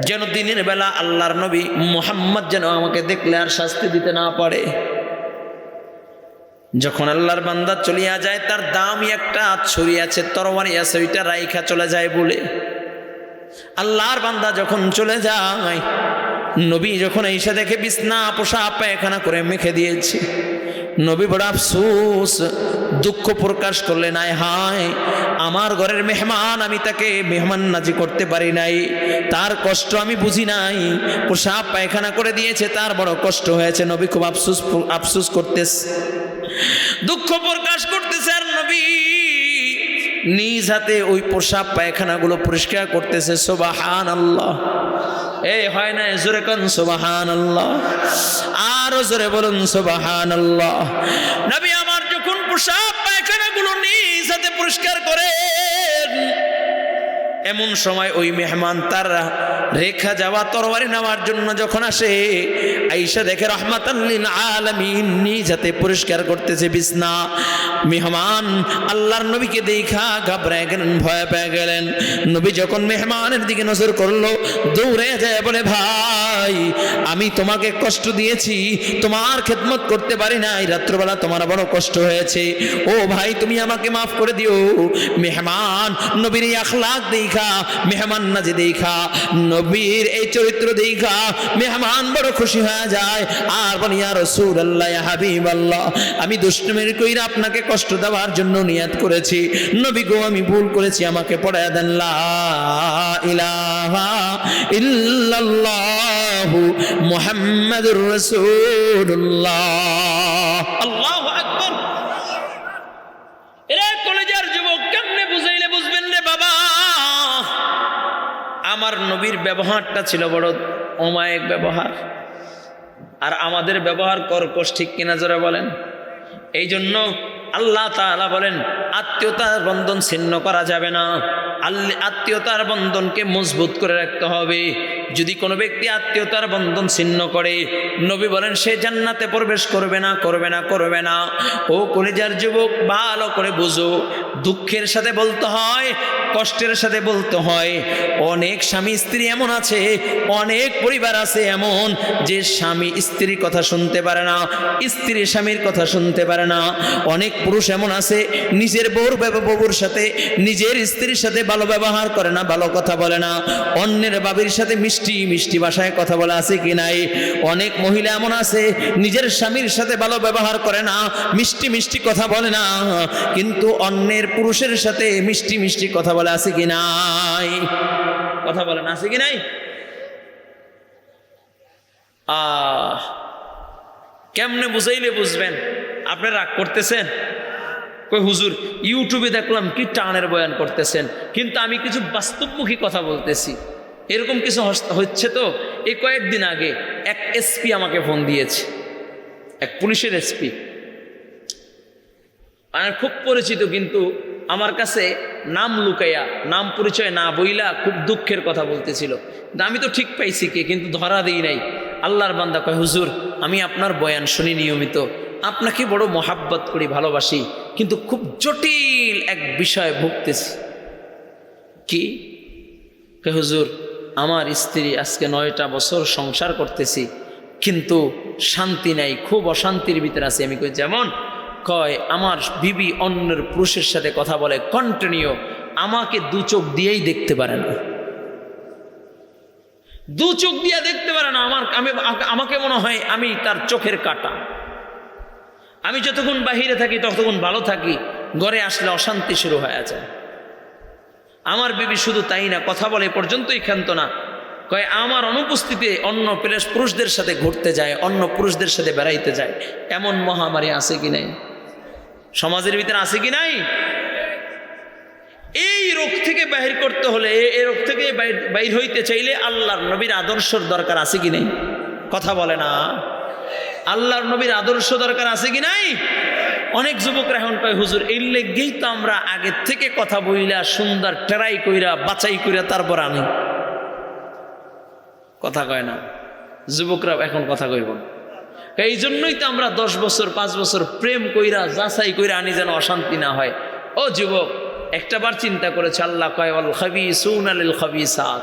যেন দিনের বেলা আল্লাহর নবী মুহাম্মদ যেন আমাকে দেখলে আর শাস্তি দিতে না পারে। যখন আল্লাহর বান্দা চলিয়া যায়, তার দামি একটা ছুরি আছে, তরবারি আছে, ওইটা রাইখা চলে যায় বলে। আল্লাহর বান্দা যখন চলে যায়, নবী যখন এসে দেখে বিছনা পোশাক পায়খানা করে মেখে দিয়েছে, নবী বড় আফসোস দুঃখ প্রকাশ করলেন, আয় হায় আমার ঘরের মেহমান, আমি তাকে মেহমান নাজি করতে পারি নাই, তার কষ্ট আমি বুঝি নাই, পোশাক পায়খানা করে দিয়েছে, তার বড় কষ্ট হয়েছে। নবী খুব আফসোস করতেছে, দুঃখ প্রকাশ করতেছে। আর নবী নিজ হাতে ওই পোশাক পায়খানাগুলো পরিষ্কার করতেছে। সুবহানাল্লাহ। এই হয় না, জোরে কোন সুবহানাল্লাহ, আরো জোরে বলুন সুবহানাল্লাহ। নবী আমার যখন পোশাক পায়খানাগুলো নিজ হাতে পরিষ্কার করেন, এমন সময় ওই মেহমান তার রেখা যাওয়া তরবারি নেওয়ার জন্য যখন আসে, আয়েশা দেখে রাহমাতাল লিল আলামিন নিজ হাতে পরিষ্কার করতেছে বিছনা। মেহমান আল্লাহর নবীকে দেখা ঘাবড়ে গেলেন, ভয় পেয়ে গেলেন। নবী যখন মেহমানের দিকে নজর করলো, দৌড়ে যায় বলে, ভাই আমি তোমাকে কষ্ট দিয়েছি, তোমার খেদমত করতে পারি নাই, রাত্রবেলা তোমার বড় কষ্ট হয়েছে, ও ভাই তুমি আমাকে মাফ করে দিও। মেহমান নবীর এই আখলাক দেখা, মেহমান নাজি দেখা, নবীর এই চরিত্র দেখা মেহমান বড় খুশি হয়ে যায়, আর বলি ইয়া রাসূলুল্লাহ, ইয়া হাবিবাল্লাহ, আমি দুষ্টুমির কইরা আপনাকে কষ্ট দেওয়ার জন্য নিয়ত করেছি, নবী গো আমি ভুল করেছি, আমাকে পড়ায়া দেন লা ইলাহা ইল্লাল্লাহ মুহাম্মাদুর রাসূলুল্লাহ। আল্লাহু আকবার। আমার নবীর ব্যবহারটা ছিল বড় অমায়িক ব্যবহার, আর আমাদের ব্যবহার কর্কশ, ঠিক কিনা জোরে বলেন? এই জন্য আল্লাহ তাআলা বলেন আত্মীয়তার বন্ধন ছিন্ন করা যাবে না, আত্মীয়তার বন্ধনকে মজবুত করে রাখতে হবে। যদি কোনো ব্যক্তি আত্মীয়তার বন্ধন ছিন্ন করে, নবী বলেন সে জান্নাতে প্রবেশ করবে না, করবে না, করবে না। ও কলিজার যুবক, ভালো করে বুঝো, দুঃখের সাথে বলতে হয়, কষ্টের সাথে বলতে হয়। অনেক স্বামী স্ত্রী এমন আছে, অনেক পরিবার আছে এমন যে স্বামী স্ত্রীর কথা শুনতে পারে না, স্ত্রী স্বামীর কথা শুনতে পারে না। অনেক পুরুষ এমন আছে নিজের বউর সাথে, নিজের স্ত্রীর সাথে ভালো ব্যবহার করে না, ভালো কথা বলে না। অন্যের বাবির সাথে মিষ্টি মিষ্টি ভাষায় কথা বলে, আছে কি নাই? অনেক মহিলা এমন আছে নিজের স্বামীর সাথে ভালো ব্যবহার করে না, মিষ্টি মিষ্টি কথা বলে না, কিন্তু অন্যের পুরুষের সাথে মিষ্টি মিষ্টি কথা বলে, আছে কি নাই? কথা বলে না, আছে কি নাই? কেমনে বুঝাইলে বুঝবেন? আপনি রাগ করতেছেন? কই হুজুর ইউটিউবে দেখলাম কি টানের বয়ান করতেছেন, কিন্তু আমি কিছু বাস্তবমুখী কথা বলতেছি। এরকম কিছু হচ্ছে। তো এই কয়েকদিন আগে এক এসপি আমাকে ফোন দিয়েছে, এক পুলিশের এসপি, আমার খুব পরিচিত, কিন্তু আমার কাছে নাম লুকাইয়া, নাম পরিচয় না বইলা খুব দুঃখের কথা বলতেছিল। আমি তো ঠিক পাইছি কে, কিন্তু ধরা দিই নাই। আল্লাহর বান্দা কয় হুজুর আমি আপনার বয়ান শুনি নিয়মিত, আপনাকে বড় মোহাব্বত করি, ভালোবাসি, কিন্তু খুব জটিল এক বিষয়ে ভুগতেছি। কি? হুজুর আমার স্ত্রী আজকে 9টা বছর সংসার করতেছি, কিন্তু শান্তি নাই, খুব অশান্তির ভিতরে আছি। আমি কই যেমন? কয় আমার বিবি অন্যের পুরুষের সাথে কথা বলে কন্টিনিউ, আমাকে দু চোখ দিয়েই দেখতে পারে না, দু চোখ দিয়ে দেখতে পারে না। আমাকে মনে হয় আমি তার চোখের কাঁটা। আমি যতক্ষণ বাহিরে থাকি ততক্ষণ ভালো থাকি, ঘরে আসলে অশান্তি শুরু হয়ে যায়। আমার বিবি শুধু তাই না, কথা বলে পর্যন্তই ক্ষান্ত না। কয় আমার অনুপস্থিতিতে অন্য পুরুষদের সাথে ঘুরতে যায়, অন্য পুরুষদের সাথে বেড়াইতে যায়। এমন মহামারী আছে কি নাই? সমাজের ভিতরে আছে কি নাই? এই রোগ থেকে বাহির করতে হলে, এই রোগ থেকে বাইর হইতে চাইলে আল্লাহর নবীর আদর্শর দরকার আছে কি নাই? কথা বলে না। আল্লাহর নবীর আদর্শ দরকার আছে কি নাই? অনেক যুবকরা এখন কয় হুজুর এই লেগেই তো আমরা আগের থেকে কথা বইলা সুন্দর টেরাই কইরা বাছাই কইরা তারপর আনি। কথা কয় না যুবকরা, এখন কথা কইব না। এই জন্যই তো আমরা 10 বছর 5 বছর প্রেম কইরা যাচাই কইরা আনি, যেন অশান্তি না হয়। ও যুবক, একটা বার চিন্তা করেছে, আল্লাহ কয় ওয়াল খাবিসুনা লিল খাবিসাত।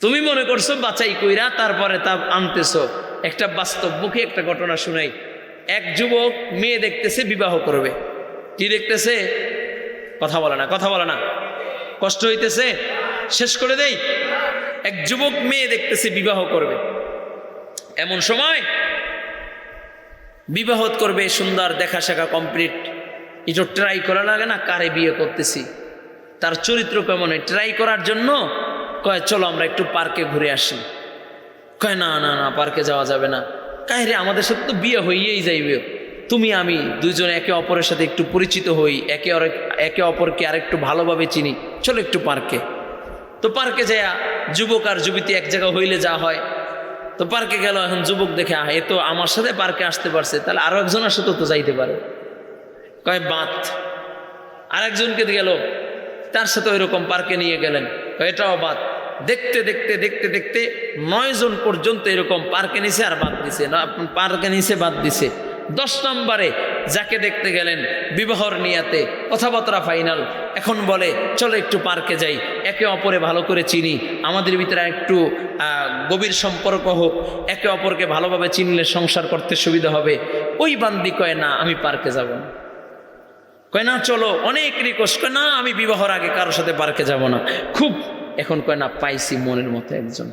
তুমি মনে করছো বাছাই কইরা তারপরে তা আনতেছো। একটা বাস্তব মুখে একটা ঘটনা শুনাই। এক যুবক মেয়ে দেখতেছে, বিবাহ করবে। কি দেখতেছে? কথা বলে না, কথা বলে না, কষ্ট হইতেছে, শেষ করে দেই। এক যুবক মেয়ে দেখতেছে, বিবাহ করবে। এমন সময় বিবাহ করবে, সুন্দর দেখা শেখা কমপ্লিট, একটু ট্রাই করা লাগে না, কারে বিয়ে করতেছি, তার চরিত্র কেমন, ট্রাই করার জন্য কয় চলো আমরা একটু পার্কে ঘুরে আসি। কয় না না না, পার্কে যাওয়া যাবে না। কাহিরে আমাদের সাথে তো বিয়ে হইয়েই যাইবে, তুমি আমি দুইজন একে অপরের সাথে একটু পরিচিত হই, একে অপরকে আর একটু ভালোভাবে চিনি, চলো একটু পার্কে। তো পার্কে যায় যুবক আর যুবতী এক জায়গা হইলে যা হয়। তো পার্কে গেল, এখন যুবক দেখে এ তো আমার সাথে পার্কে আসতে পারছে, তাহলে আরো একজনের সাথে তো যাইতে পারে। কয় বাত। আর একজনকে গেল, তার সাথে ওইরকম পার্কে নিয়ে গেলেন, এটাও বাত। দেখতে দেখতে দেখতে দেখতে 9 জন পর্যন্ত এরকম পার্কে নিছে আর বাদ দিছে, পার্কে নিছে বাদ দিছে। 10 নম্বরে যাকে দেখতে গেলেন বিবাহর নিয়াতে, কথাবার্তা ফাইনাল, এখন বলে চলো একটু পার্কে যাই, একে অপরে ভালো করে চিনি, আমাদের ভিতরে একটু গভীর সম্পর্ক হোক, একে অপরকে ভালোভাবে চিনলে সংসার করতে সুবিধা হবে। ওই বান্দি কয় না আমি পার্কে যাব না। কয় না চলো, অনেক রিকোয়েস্ট, কয় না আমি বিবাহর আগে কারোর সাথে পার্কে যাব না। খুব এখন কয় না পাইছি মনের মতো একজন,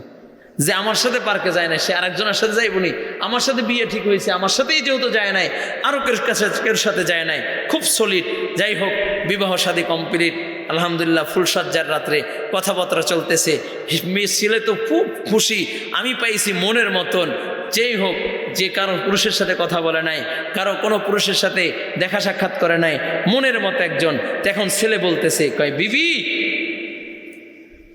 যে আমার সাথে পার্কে যায় না, সে আরেকজনের সাথে যাইবনি। আমার সাথে বিয়ে ঠিক হয়েছে, আমার সাথেই যেহেতু যায় নাই, আরো কেউ সাথে যায় নাই, খুব সলিড। যাই হোক, বিবাহ শাদী কমপ্লিট, আলহামদুলিল্লাহ, ফুলসজ্জার রাত্রে কথাবার্তা চলতেছে। মেয়ে ছেলে তো খুব খুশি, আমি পাইছি মনের মতন। যেই হোক, যে কারো পুরুষের সাথে কথা বলে নাই, কারো কোনো পুরুষের সাথে দেখা সাক্ষাৎ করে নাই, মনের মতো একজন। এখন ছেলে বলতেছে, কয় বিবি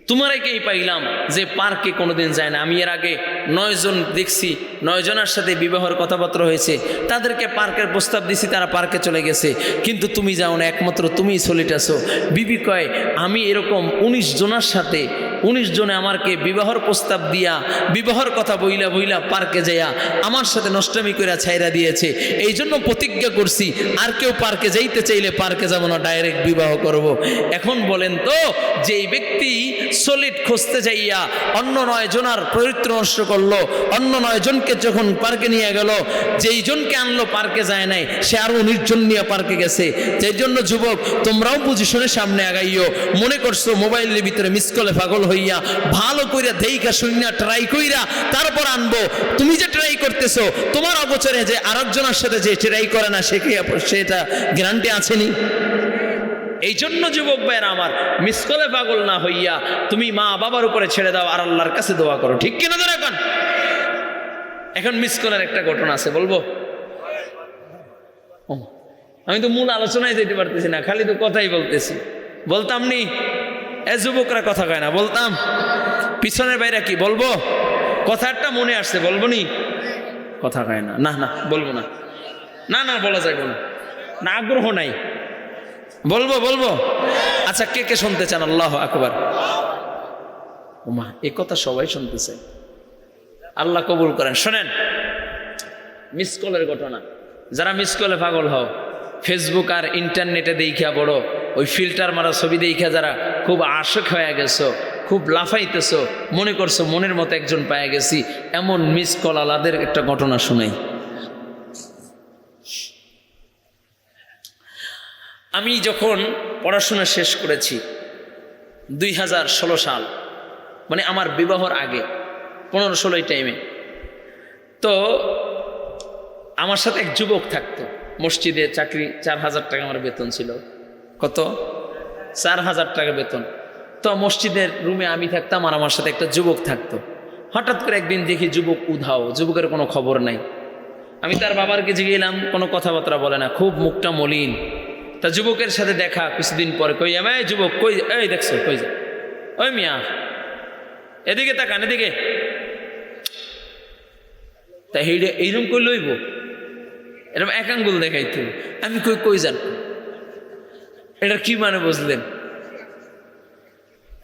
তোমারকেই পাইলাম যে পার্কে কোনোদিন যায় না। আমি এর আগে 9 জন দেখছি, 9 জনের সাথে বিবাহের কথাবার্তা হয়েছে, তাদেরকে পার্কের প্রস্তাব দিছি, তারা পার্কে চলে গেছে, কিন্তু তুমি যাও না, একমাত্র তুমিই সলিটাছো। বিবি কয় আমি এরকম 19 জনের সাথে 19 জনে আমাকে বিবাহর প্রস্তাব দিয়া বিবাহর কথা বইলা বইলা পার্কে যাইয়া আমার সাথে নষ্টামি করে ছাইরা দিয়েছে। এই জন্য প্রতিজ্ঞা করছি আর কেউ পার্কে যাইতে চাইলে পার্কে যাব না, ডাইরেক্ট বিবাহ করব। এখন বলেন তো, যেই ব্যক্তি সলিড খুঁজতে যাইয়া অন্য 9 জনের চরিত্র নষ্ট করলো, অন্য 9 জনকে যখন পার্কে নিয়ে গেল, যেই জনকে আনলো পার্কে যায় নাই, সে আরো 19 জন নিয়ে পার্কে গেছে। সেই জন্য যুবক, তোমরাও পজিশনের সামনে আগাইও। মনে করছো মোবাইলের ভিতরে মিস কলে পাগল হইয়া ভালো কইরা দেইখা শুনিয়া ট্রাই কইরা তারপর আনবো। তুমি যে ট্রাই করতেছো, তোমার অগোচরে যে আরেকজনের সাথে যে ট্রাই করে না, সেটা গ্যারান্টি আছেনি? এই জন্য যুবক ভাইয়েরা আমার, মিস কলে পাগল না হইয়া তুমি মা বাবার উপরে ছেড়ে দাও আর আল্লাহর কাছে দোয়া করো। ঠিক কিনা ধরে? এখন মিস কলের একটা ঘটনা আছে, বলবো? আমি তো মূল আলোচনায় যেতে পারতেছি না, খালি তো কথাই বলতেছি। বলতাম নি এ যুবকরা কথা কয় না, বলতাম পিছনের বাইরে কি বলবো? কথা একটা মনে আসছে, বলবো নি? কথা কয় না, না না বলবো না, না না বলা যাবে না, না আগ্রহ নাই। বলবো। আচ্ছা, কে কে শুনতে চান? আল্লাহু আকবার। ওমা, এই কথা সবাই শুনতেছে, আল্লাহ কবুল করেন। শোনেন, মিস কলের ঘটনা। যারা মিস কলে পাগল হও, ফেসবুক আর ইন্টারনেটে দেখিয়া বড় ওই ফিল্টার মারা ছবি দেখিয়া যারা খুব আশক হয়ে গেছো, খুব লাফাইতেছো, মনে করছো মনের মতো একজন পায়ে গেছি, এমন মিস কল আলাদের একটা ঘটনা শুনাই। আমি যখন পড়াশোনা শেষ করেছি 2016 সাল, মানে আমার বিবাহর আগে 15-16 টাইমে, তো আমার সাথে এক যুবক থাকতো, মসজিদে চাকরি, 4000 টাকা আমার বেতন ছিল। কত? 4000 টাকা বেতন। তো মসজিদের রুমে আমি থাকতাম আর আমার সাথে একটা যুবক থাকতো। হঠাৎ করে একদিন দেখি যুবক উধাও, যুবকের কোনো খবর নাই। আমি তার বাবার কাছে গেলাম, কোনো কথাবার্তা বলে না, খুব মুখটা মলিন। তা যুবকের সাথে দেখা কিছুদিন পরে, কই আমি যুবক, কই এই দেখছো, কই যা, ওই মিয়া এদিকে তাকান, এদিকে। তা এইরকম কই লইব, এরকম এক আঙ্গুল দেখাইতো। আমি কই যান, এটা কি মানে বুঝলেন?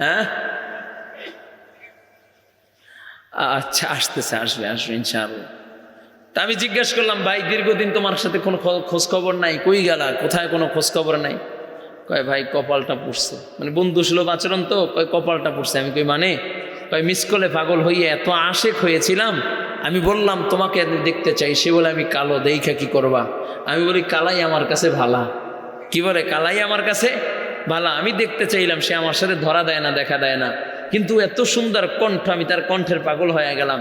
হ্যাঁ, আচ্ছা আসতেছে, আসবে ইনশাআল্লাহ। তা আমি জিজ্ঞাসা করলাম, ভাই দীর্ঘদিন তোমার সাথে কোনো খোঁজ খবর নাই, কই গেলা, কোথায় কোনো খোঁজ খবর নাই? কয় ভাই কপালটা পড়ছে, মানে বন্ধু সুলভ আচরণ তো, কয় কপালটা পড়ছে। আমি কই মানে? কয় মিস কলে পাগল হইয়া এত আশেক হয়েছিলাম, আমি বললাম তোমাকে দেখতে চাই, সে বলে আমি কালো, দেইখা কি করবা? আমি বলি কালাই আমার কাছে ভালা। কি বলে? কালাই আমার কাছে ভালা। আমি দেখতে চাইলাম, সে আমার সাথে ধরা দেয় না, দেখা দেয় না, কিন্তু এত সুন্দর কণ্ঠ, আমি তার কণ্ঠের পাগল হয়ে গেলাম।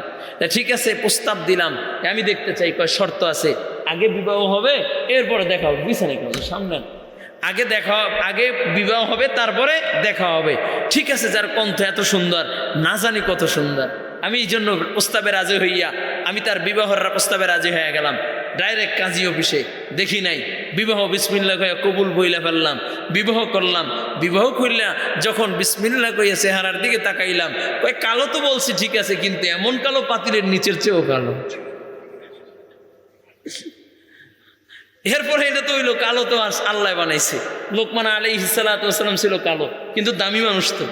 ঠিক আছে, প্রস্তাব দিলাম, আমি দেখতে চাই। কয় শর্ত আছে, আগে বিবাহ হবে, এরপরে দেখা হবে। বিছানে সামনে আগে বিবাহ হবে, তারপরে দেখা হবে। ঠিক আছে, যার কণ্ঠ এত সুন্দর, না জানি কত সুন্দর। আমি এই জন্য প্রস্তাবে রাজি হইয়া আমি তার বিবাহের প্রস্তাবে রাজি হয়ে গেলাম। ডাইরেক্ট কাজী অফিসে, দেখি নাই, বিবাহ বিসমিল্লাহ কইয়া কবুল বইলা ফেললাম, বিবাহ করলাম। বিবাহ করলা যখন বিসমিল্লাহ কইয়া চেহারার দিকে তাকাইলাম, কই কালো তো বলছি ঠিক আছে, কিন্তু এমন কালো পাতিলের নিচের চেয়েও কালো। এরপরে এটা তো হইলো কালো, তো আল্লাহ বানাইছে। লোকমান আলাইহিস সালাতু ওয়াস সালাম ছিল কালো, কিন্তু দামি মানুষ তো।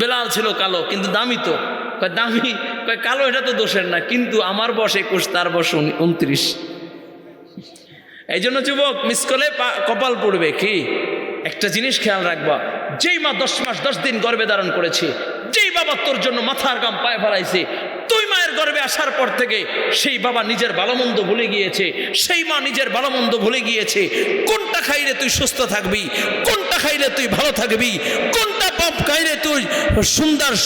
বেলাল ছিল কালো, কিন্তু দামি তো। কয় দামি, কয় কালো এটা তো দোষের না, কিন্তু আমার বয়স 21, তার বয়স 29। এই জন্য যুবক, মিস করলে কপাল পড়বে। কি একটা জিনিস খেয়াল রাখবা, যেই মা 10 মাস 10 দিন গর্ভে ধারণ করেছে, যেই বাবা তোর জন্য মাথার গাম পায়ে ফেলাইছে, তুই মায়ের গর্ভে আসার পর থেকে সেই বাবা নিজের ভালোমন্দ ভুলে গিয়েছে, সেই মা নিজের ভালোমন্দ ভুলে গিয়েছে। কোনটা খাইলে তুই সুস্থ থাকবি, কোনটা খাইলে তুই ভালো থাকবি, কোনটা পাপ খাইলে তুই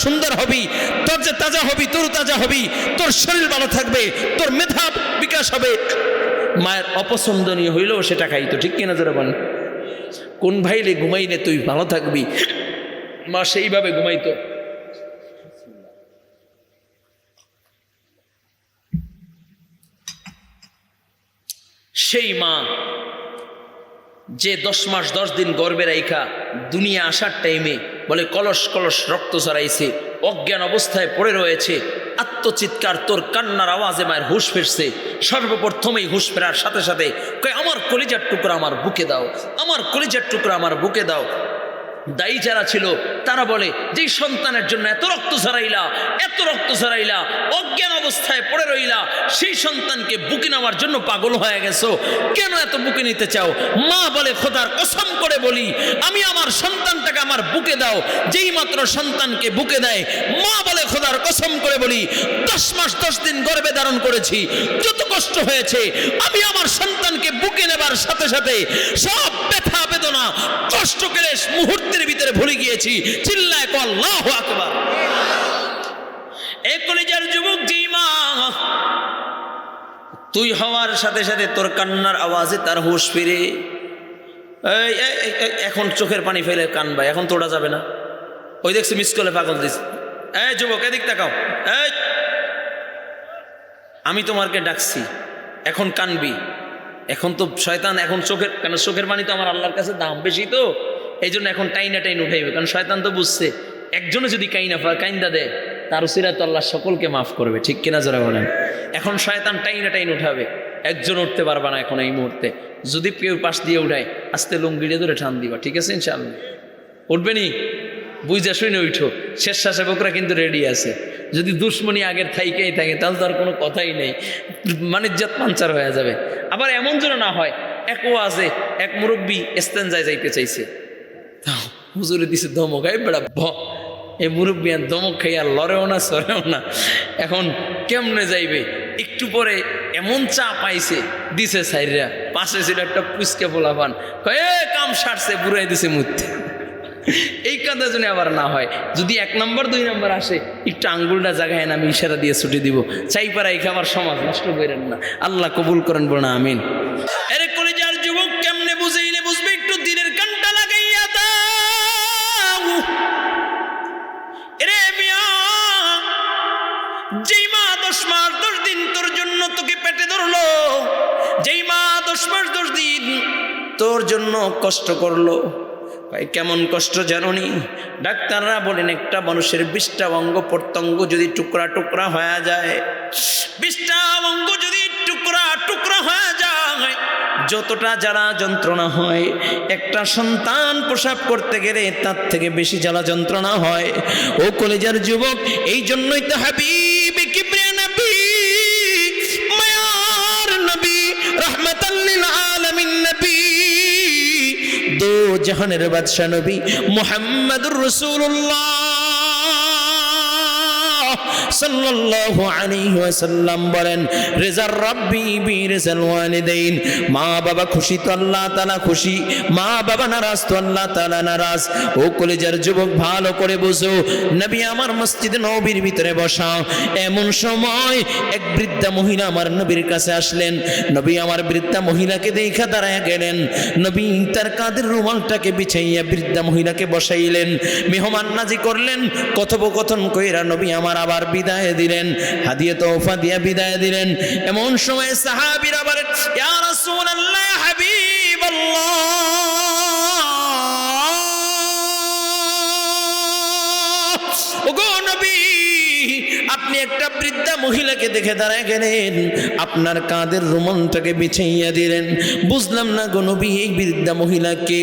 সুন্দর হবি, তোর যে তাজা হবি, তোর তাজা হবি, তোর শরীর ভালো থাকবে, তোর মেধা বিকাশ হবে। মায়ের অপছন্দনীয় হইলেও সেটা খাইতো। ঠিক কিনা জোরে বলেন? কোন ভাইলে ঘুমাইলে তুই ভালো থাকবি, মা সেইভাবে ঘুমাইতো। সেই মা যে 10 মাস 10 দিন গর্ভে রাইখা দুনিয়া আসার টাইমে বলে কলস কলস রক্ত ঝরাইছে, অজ্ঞান অবস্থায় পড়ে রয়েছে, আত্মচিৎকার, তোর কান্নার আওয়াজে মায়ের হুঁশ ফিরছে। সর্বপ্রথমেই হুঁশ ফেরার সাথে সাথে কয় আমার কলিজার টুকরা আমার বুকে দাও, আমার কলিজার টুকরা আমার বুকে দাও। দায়ী যারা ছিল তারা বলে, যেই সন্তানের জন্য এত রক্ত ঝরাইলা, এত রক্ত ঝরাইলা, অজ্ঞান অবস্থায় পড়ে রইলা, সেই সন্তানকে বুকে নেওয়ার জন্য পাগল হয়ে গেছো, কেন এত বুকে নিতে চাও? মা বলে, খোদার কসম করে বলি, আমি আমার সন্তানটাকে আমার বুকে দাও। যেই মাত্র সন্তানকে বুকে দেয়, মা বলে, খোদার কসম করে বলি, 10 মাস 10 দিন গর্ভে ধারণ করেছি, যত কষ্ট হয়েছে, আমি আমার সন্তানকে বুকে নেবার সাথে সাথে সব ব্যথা বেদনা কষ্ট ক্লেশ মুহূর্তের ভিতরে ভুলে গিয়েছি। চিল্লায় কও আল্লাহু আকবার। এই কলিজার যুবক, যেই মা তুই হওয়ার সাথে সাথে তোর কান্নার আওয়াজে তার হুঁশ ফিরে, এখন চোখের পানি ফেলে কানবা, এখন তোড়া যাবে না। ওই দেখছি মিস কলে পাগল দিছে। এই যুবক, এদিক তাকাও, এই আমি তোমাকে ডাকছি, এখন কানবি। এখন তো শয়তান, এখন চোখের পানি তো আমার আল্লাহর কাছে দাম বেশি, তো এই জন্য এখন টাইনা টাইন উঠাইবে। কারণ শয়তান তো বুঝছে, একজনে যদি কাইন্দা দেয়, তার উসিলায় তো আল্লাহ সকলকে মাফ করবে। ঠিক কিনা যারা বলেন? এখন শয়তান টাইনা টাইন উঠাবে, একজন উঠতে পারবা না এখন এই মুহূর্তে। যদি কেউ পাশ দিয়ে উঠায়, আস্তে লুঙ্গিড়ে ধরে টান দিবা। ঠিক আছে? ইনশাআল্লাহ উঠবে নি, বুঝা শুনে উঠো। স্বেচ্ছাসেবকরা কিন্তু রেডি আছে। যদি দুশ্মনী আগের থাইকেই থাকে, তাহলে তো আর কোনো কথাই নেই, মানিজ্জাত পাঞ্চার হয়ে যাবে। আবার এমন যেন না হয়, একও আছে, এক মুরব্বী ইস্তেঞ্জায় যাইতে চাইছে, হুজুরে দিছে ধমক, এই বেড়া এই মুরব্বী আর ধমক খাই আর লড়েও না সরেও না, এখন কেমনে যাইবে? একটু পরে এমন চা পাইছে, দিছে সাইরা, পাশে ছিল একটা পুচকে পোলাপান, কয়ে কাম সারছে, বুড়াই দিছে মুতে। এই কাঁদা যেন আবার না হয়। যদি 1 নম্বর 2 নম্বর আসে, একটু আঙ্গুলটা জাগায় না, আমি ইশারা দিয়ে ছুটি দিব। চাইপারা এই খাবার সমাজ নষ্ট করেন না, আল্লাহ কবুল করেন, বলো না আমিন। এরে কলিজার যুবক, কেমনে বুঝাইলে বুঝবে? একটু দিনের কানটা লাগাইয়া দাও। এরে মিয়া, যেই মা 10 মাস 10 দিন তোর জন্য তোকে পেটে ধরলো, যেই মা 10 মাস 10 দিন তোর জন্য কষ্ট করলো, ভাই কেমন কষ্ট জানোনি? ডাক্তাররা বলেন, একটা মানুষের 20টা অঙ্গ প্রত্যঙ্গ যদি টুকরা টুকরা হয়ে যায়, 20টা অঙ্গ যদি টুকরা টুকরা হয়ে যায়, যতটা জ্বালা যন্ত্রণা হয়, একটা সন্তান প্রসব করতে গেলে তার থেকে বেশি জ্বালা যন্ত্রণা হয়। ও কলেজার যুবক, এই জন্যই তো হাবিবে কিবরিয়া নবী, মায়ার নবী, রাহমাতাল লিল আলামিন নবী, দো জাহানের বাদশা নবী মুহাম্মদুর রাসূলুল্লাহ সাল্লাল্লাহু আলাইহি ওয়াসাল্লাম বলেন, রিজার রাব্বি বিরিজাল ওয়ালিদাইন, মা বাবা খুশি তো আল্লাহ তাআলা খুশি, মা বাবা নারাজ তো আল্লাহ তাআলা নারাজ। ও কলেজার যুবক, ভালো করে বুঝো, নবী আমার মসজিদে নববীর ভিতরে বসা, এমন সময় এক বৃদ্ধা মহিলা আমার নবীর কাছে আসলেন। নবী আমার বৃদ্ধা মহিলাকে দেখা দাঁড়ায় গেলেন। নবী তার কাঁধের রুমালটাকে বিছাইয়া বৃদ্ধা মহিলাকে বসাইলেন, মেহমাননাজি করলেন, কথোপকথন কইরা নবী আমার আবার বিদায় দিলেন, হাদিয়া তোহফা দিয়া বিদায় দিলেন। এমন সময় সাহাবীরা বলেন, ইয়া রাসূলুল্লাহ, ইয়া হাবিবাল্লাহ, ওগো নবী, আপনি একটা বৃদ্ধা মহিলাকে দেখে দাঁড়ায় গেলেন, আপনার কাঁধের রুমালটাকে বিছাইয়া দিলেন। বুঝলাম না গো নবী, এই বৃদ্ধা মহিলাকে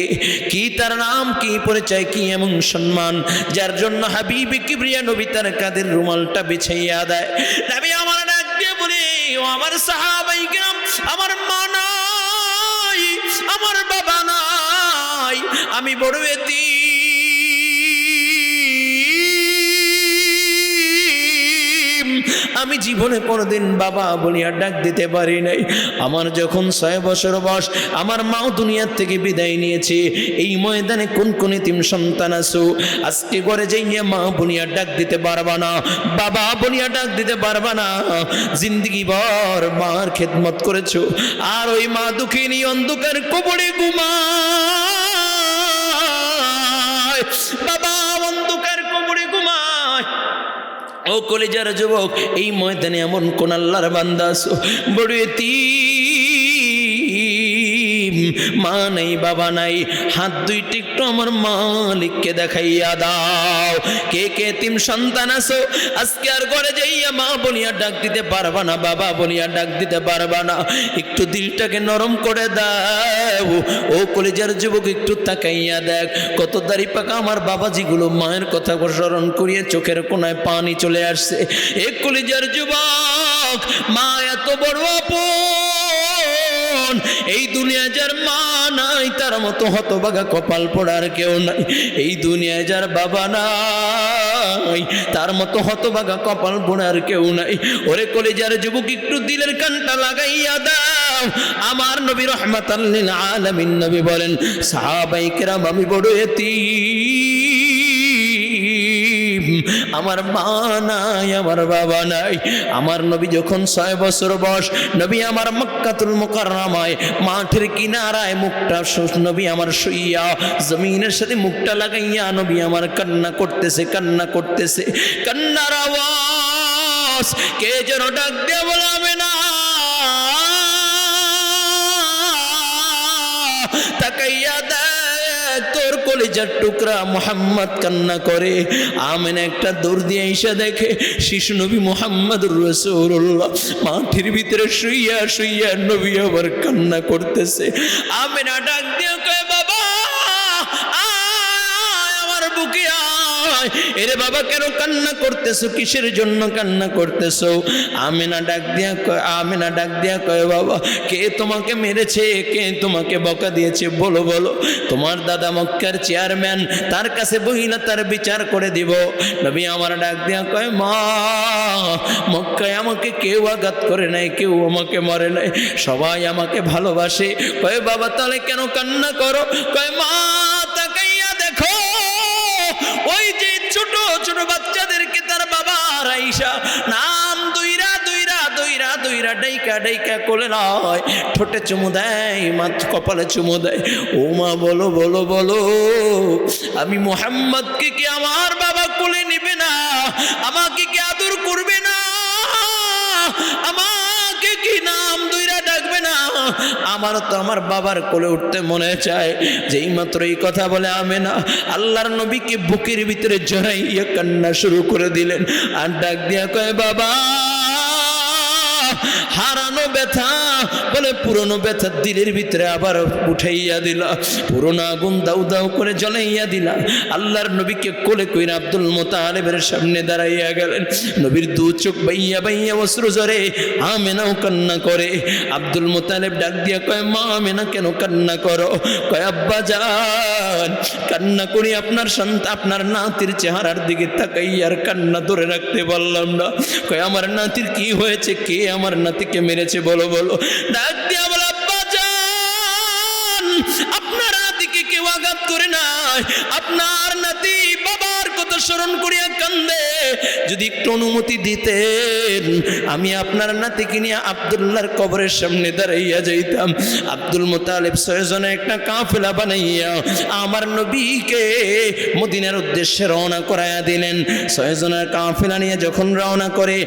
কি, তার নাম কি, পরিচয় কি, এমন সম্মান যার জন্য হাবিবে কিবরিয়া নবী তার কাঁধের রুমালটা বিছাইয়া দেয়? নবী আমার ডাক দিয়ে বলে, ও আমার সাহাবাই কেরাম, আমার মা নাই, আমার বাবা নাই, আমি বড় এতিম, আমি জীবনে কোনোদিন বাবা বলিয়া ডাক দিতে পারি নাই। আমার যখন 6 বছর বয়স, আমার মাও দুনিয়ার থেকে বিদায় নিয়েছে। এই ময়দানে কোন কোন এতিম সন্তান আছো, আজকে ঘরে যাইয়া মা বলিয়া ডাক দিতে পারবা না, বাবা বলিয়া ডাক দিতে পারবা না, জিন্দগি ভর মার খেদমত করেছো, আর ওই মা দুঃখিনী অন্ধকার কবরে ঘুমায়, বাবা অন্ধকার কবরে ঘুমায়। ও কলেজার যুবক, এই ময়দানে এমন কোন আল্লাহর বান্দা আছো বড় এতিম, মা নাই বাবা নাই, হাত দুইটি একটু আমার মালিককে দেখাইয়া দাও। কে কে এতিম সন্তান আছো, আজকে আর ঘরে যাইয়া মা বলিয়া ডাক দিতে পারবা না, বাবা বলিয়া ডাক দিতে পারবা না, একটু দিলটাকে নরম করে দাও। ও কলিজার যুবক একটু তাকাইয়া দেখ, কত দাড়ি পাকা আমার বাবাজিগুলো মায়ের কথা স্মরণ করিয়ে চোখের কোনায় পানি চলে আসছে। এ কলিজার যুবক, মা এত বড় আপন, এই দুনিয়া যার মা নাই তার মতো হতভাগা কপাল পোড়ার কেউ নাই। এই দুনিয়ায় যার বাবা নাই তার মতো হতভাগা কপাল পোড়ার কেউ নাই। ওরে কলিজার যুবক একটু দিলের কানটা লাগাইয়া দাও। আমার নবী রাহমাতাল লিল আলামিন নবী বলেন, সাহাবায়ে কেরাম আমি বড় এতিম, আমার মা নাই আমার বাবা নাই। আমার নবী যখন 6 বছর বয়স, নবী আমার মক্কাতুল মুকাররমায় মাঠের কিনারায় মুখটা নবী আমার শুইয়া জমিনের সাথে মুখটা লাগাইয়া নবী আমার কান্না করতেছে, কান্না করতেছে। কান্নার আওয়াজ কে যেন ডাক দিয়ে বলে, আমেনা তাকাইয়া দেখ, তোর কলিজার টুকরা মুহাম্মদ কান্না করে। আমেনা একটা দৌড় দিয়ে এসে দেখে শিশু নবী মুহাম্মদুর রাসূলুল্লাহ মাটির ভিতরে শুইয়া শুইয়া নবী আবার কান্না করতেছে। আমেনা ডাক দিয়ে কয়, বাবা আয় আমার বুকে আয়। এরে বাবা কেন কান্না করতেছো, কিসের জন্য কান্না করতেছো? আমেনা ডাক দিয়া কয়, বাবা কে তোমাকে মেরেছে, কে তোমাকে বকা দিয়েছে বলো বলো। তোমার দাদা মক্কার চেয়ারম্যান, তার কাছে বহিলা তার বিচার করে দিব। নবী আমার ডাক দিয়া কয়, মা মক্কায় আমাকে কেউ আঘাত করে নাই, কেউ আমাকে মরে নাই, সবাই আমাকে ভালোবাসে। কয় বাবা তাহলে কেন কান্না করো? কয় মা তাকাইয়া দেখো, ওই যে ছোট ছোট বাচ্চাদেরকে তার বাবা আয়েশা নাম দইরা দইরা দইরা দইরা ডাইকা ডাইকা কোলে নয়, ঠোঁটে চুমু দেয়, মাথা কপালে চুমু দেয়। ও মা বলো বলো বলো, আমি মুহাম্মদকে কি আমার বাবা কোলে নিবে না? আমাকে কি আদর করবে না? আমাকে কি নাম দইরা ডাকবে না? আমার তো আমার বাবার কোলে উঠতে মনে চায়। যেই মাত্র এই কথা বলে আমেনা আল্লাহর নবীকে বুকের ভিতরে জড়াইয়া কান্না শুরু করে দিলেন। আর ডাক দিয়া কয়, বাবা হারানো ব্যথা বলে পুরনো ব্যথা দিলের ভিতরে আবার উঠাইয়া দিলা, পুরনো আগুন দাউ দাউ করে জ্বলাইয়া দিলা। আল্লাহর নবীকে কোলে কইরা আব্দুল মুতালিবের সামনে দাঁড়াইয়া গেলেন। নবীর দু চোখ বাইয়া বাইয়া অশ্রু ঝরে, আমেনাও কান্না করে। আব্দুল মুতালিব ডাক দিয়া কয়, মা আমেনা কেন কান্না করো? কয় আব্বা জান, কান্না করি আপনার সন্তান আপনার নাতির চেহারার দিকে তাকাই আর কান্না ধরে রাখতে পারলাম না। কয় আমার নাতির কি হয়েছে, কে আমার নাতিকে মেরেছে বলো বলো। ডাক দিয়া বলে, আব্বা জান আপনার নাতিকে কেউ আঘাত করে নাই, আপনার নাতি বাবার কথা স্মরণ করিয়া কান্দে। যদি একটু অনুমতি দিতেন আমি আপনার নাতিকে নিয়ে আব্দুল্লাহর কবরের সামনে দাঁড়াইয়া যাইতাম। আব্দুল মুতালিব 6 জনে একটা কাফেলা বানাইয়া আমার নবীকে মদিনার উদ্দেশ্যে রওনা করাইয়া দিলেন। 6 জনের কাফেলা নিয়ে যখন রওনা করে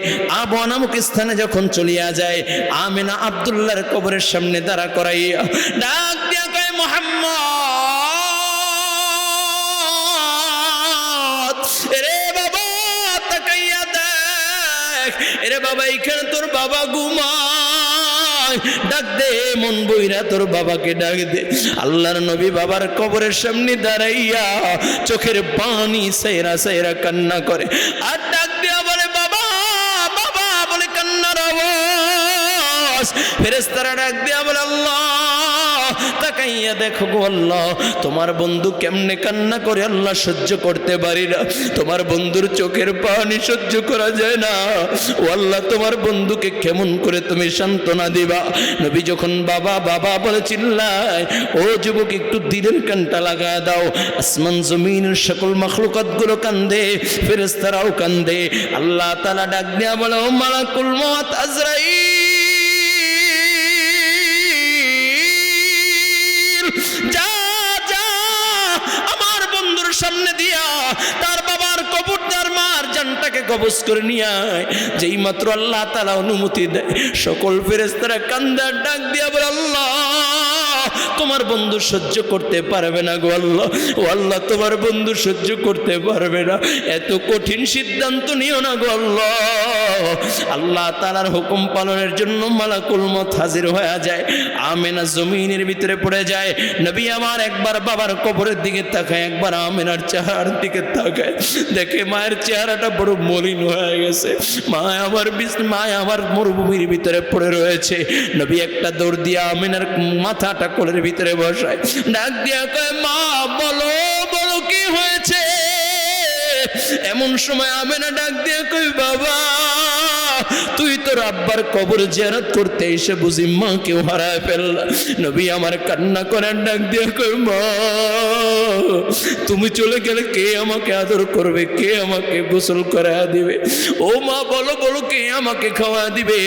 আবওয়া নামক স্থানে যখন চলিয়া যায়, আমেনা আব্দুল্লাহর কবরের সামনে দাঁড়া করাইয়া ডাক দিয়া কয়, মুহাম্মদ রে বাবা তাকাইয়া দেখ, এরে বাবা এইখানে তোর বাবা ঘুমায়, ডাক দে মন বইরা তোর বাবাকে ডাক দে। আল্লাহর নবী বাবার কবরের সামনে দাঁড়াইয়া চোখের পানি সাইরা সাইরা কান্না করে। আর ডাক দিয়া বলে, বাবা বাবা বলে কান্নার আওয়াজ। ফেরেশতারা ডাক দিয়া বলে, আল্লাহ তাকাইয়া দেখো গো আল্লাহ, তোমার বন্ধু কেমনে কান্না করে আল্লাহ সহ্য করতে পারি না, তোমার বন্ধুর চোখের পানি সহ্য করা যায় না। ও আল্লাহ তোমার বন্ধুকে কেমন করে তুমি সান্ত্বনা দিবা? নবী যখন বাবা বাবা বলে চিল্লায়, ও যুবক একটু দিলের কানটা লাগা দাও। আসমান জমিনের সকল মাখলুকাত গুলো কান্দে, ফেরেশতারাও কান্দে। আল্লাহ তাআলা ডাক দিয়া বলে, ও মালাকুল মউত আজরাইল, যা যা আমার বন্ধুর সামনে দিয়া তার বাবার কবর তার মার জানটাকে কবজ করে নিয়ে আয়। যেই মাত্র আল্লাহ তাআলা অনুমতি দেয়, সকল ফেরেশতারা কান্দার ডাক দিয়া বলে, আল্লাহ তোমার বন্ধু সহ্য করতে পারবে না গো আল্লাহ, ও আল্লাহ তোমার বন্ধু সহ্য করতে পারবে না, এত কঠিন সিদ্ধান্ত নিও না গো আল্লাহ। আল্লাহ তাআলার হুকুম পালনের জন্য মালাকুল মউত হাজির হয়ে যায়। আমেনা জমিনের ভিতরে পড়ে যায়। নবী আমার একবার বাবার কবরের দিকে তাকায়, একবার আমেনার চেহারার দিকে তাকায়, দেখে মায়ের চেহারাটা বড় মলিন হয়ে গেছে। মা আমার মরুভূমির ভিতরে পড়ে রয়েছে। নবী একটা দৌড় দিয়ে আমেনার মাথাটা কোলের ভিতরে বসায়, ডাক দিয়া কয় মা বলো বলো কি হয়েছে। এমন সময় আমেনা ডাক দিয়ে কই বাবা তুই তোর আব্বার কবর জিয়ারত করতে এসে বুঝি মা কেউ হারায় ফেললা। নবী আমার কান্না করে ডাক দিয়ে কই মা তুমি চলে গেলে কে আমাকে আদর করবে, কে আমাকে গোসল করায়া দিবে, ও মা বলো বলো কে আমাকে খাওয়া দিবে।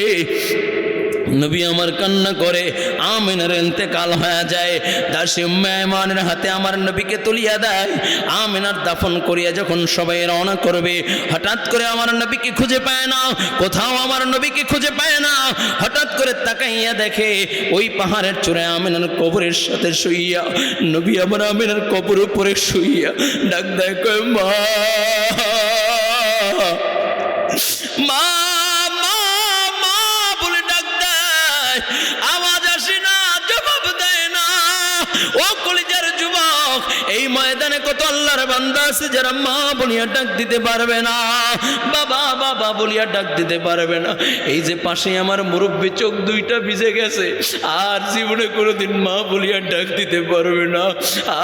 নবী আমার কান্না করে। আমেনার ইন্তেকাল হয়ে যায়। দাসী উম্মে আইমানের হাতে আমার নবীকে তুলিয়া দেয়। আমেনার দাফন করিয়া যখন সবাই রওনা করবে, হঠাৎ করে আমার নবীকে খুঁজে পায় না, কোথাও আমার নবীকে খুঁজে পায় না। হঠাৎ করে তাকাইয়া দেখে ওই পাহাড়ের চূড়ায় আমেনার কবরের সাথে শুইয়া নবী আমার আমেনার কবর উপরে শুইয়া ডাক দেয় কয় মা মা আওয়াজ আসে না, জবাব দেয় না। ও কলিজার যুবক, এই ময়দানে কত আল্লাহর বান্দা আছে যারা মা বলিয়া ডাক দিতে পারবে না, বাবা বাবা বলিয়া ডাক দিতে পারবে না। এই যে পাশে আমার মুরব্বী চোখ দুইটা ভিজে গেছে, আর জীবনে কোনোদিন মা বলিয়া ডাক দিতে পারবে না,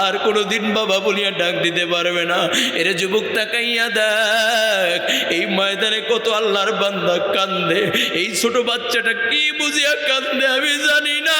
আর কোনোদিন বাবা বলিয়া ডাক দিতে পারবে না। এর যুবক তাকাইয়া দেখ, এই ময়দানে কত আল্লাহর বান্দা কান্দে। এই ছোট বাচ্চাটা কি বুঝিয়া কান্দে আমি জানি না।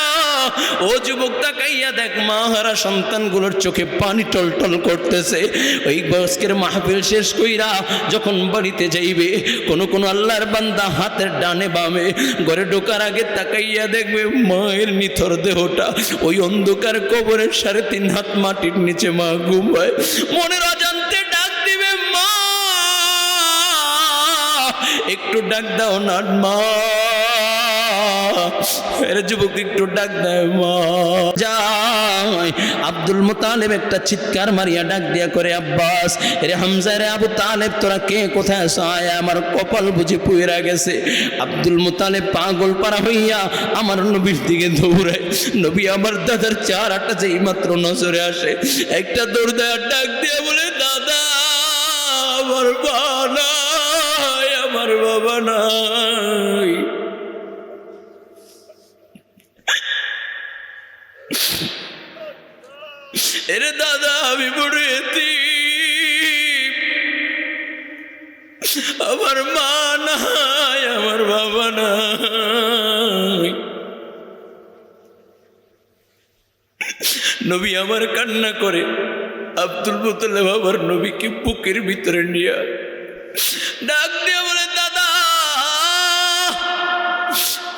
ও যুবক তাকাইয়া দেখ, মা হারা সন্তানগুলোর চোখে পানি টলটল করতেছে। ওই বয়স্কের মাহফিল শেষ কইরা যখন বাড়িতে যাইবে, কোন কোন আল্লাহর বান্দা হাতের ডানে বামে ঘরে ঢোকার আগে তাকাইয়া দেখবে মায়ের নিথর দেহটা ওই অন্ধকার কবরের 3.5 হাত মাটির নিচে মা ঘুমায়। মনের অজান্তে ডাক দিবে মা, একটু ডাক দাও না মা। এর যুবক একটু ডাক দেয় মা। যাই আব্দুল মুতালিব একটা চিৎকার মারিয়া ডাক দিয়া করে আব্বাস, রে হামজা রে আবু তালেব তোরা কে কোথায় আছো? আয় আমার কপাল বুঝি পুইরা গেছে। আব্দুল মুতালিব পাগল পারা হইয়া আমার নবীর দিকে দৌড়ায়। নবী আমার দাদার চেহারাটা যেই মাত্র নজরে আসে, একটা দৌড় দেওয়ার ডাক দিয়া বলে দাদা আমার বাবা নাই, আমার বাবা নাই। এরে দাদা আমি বড় এতিম, আমার মা নাই, আমার বাবা নাই। নবী আমার কান্না করে। আব্দুল মুতালিব আমার নবীকে বুকের ভিতরে নিয়ে ডাক দিয়ে বলে দাদা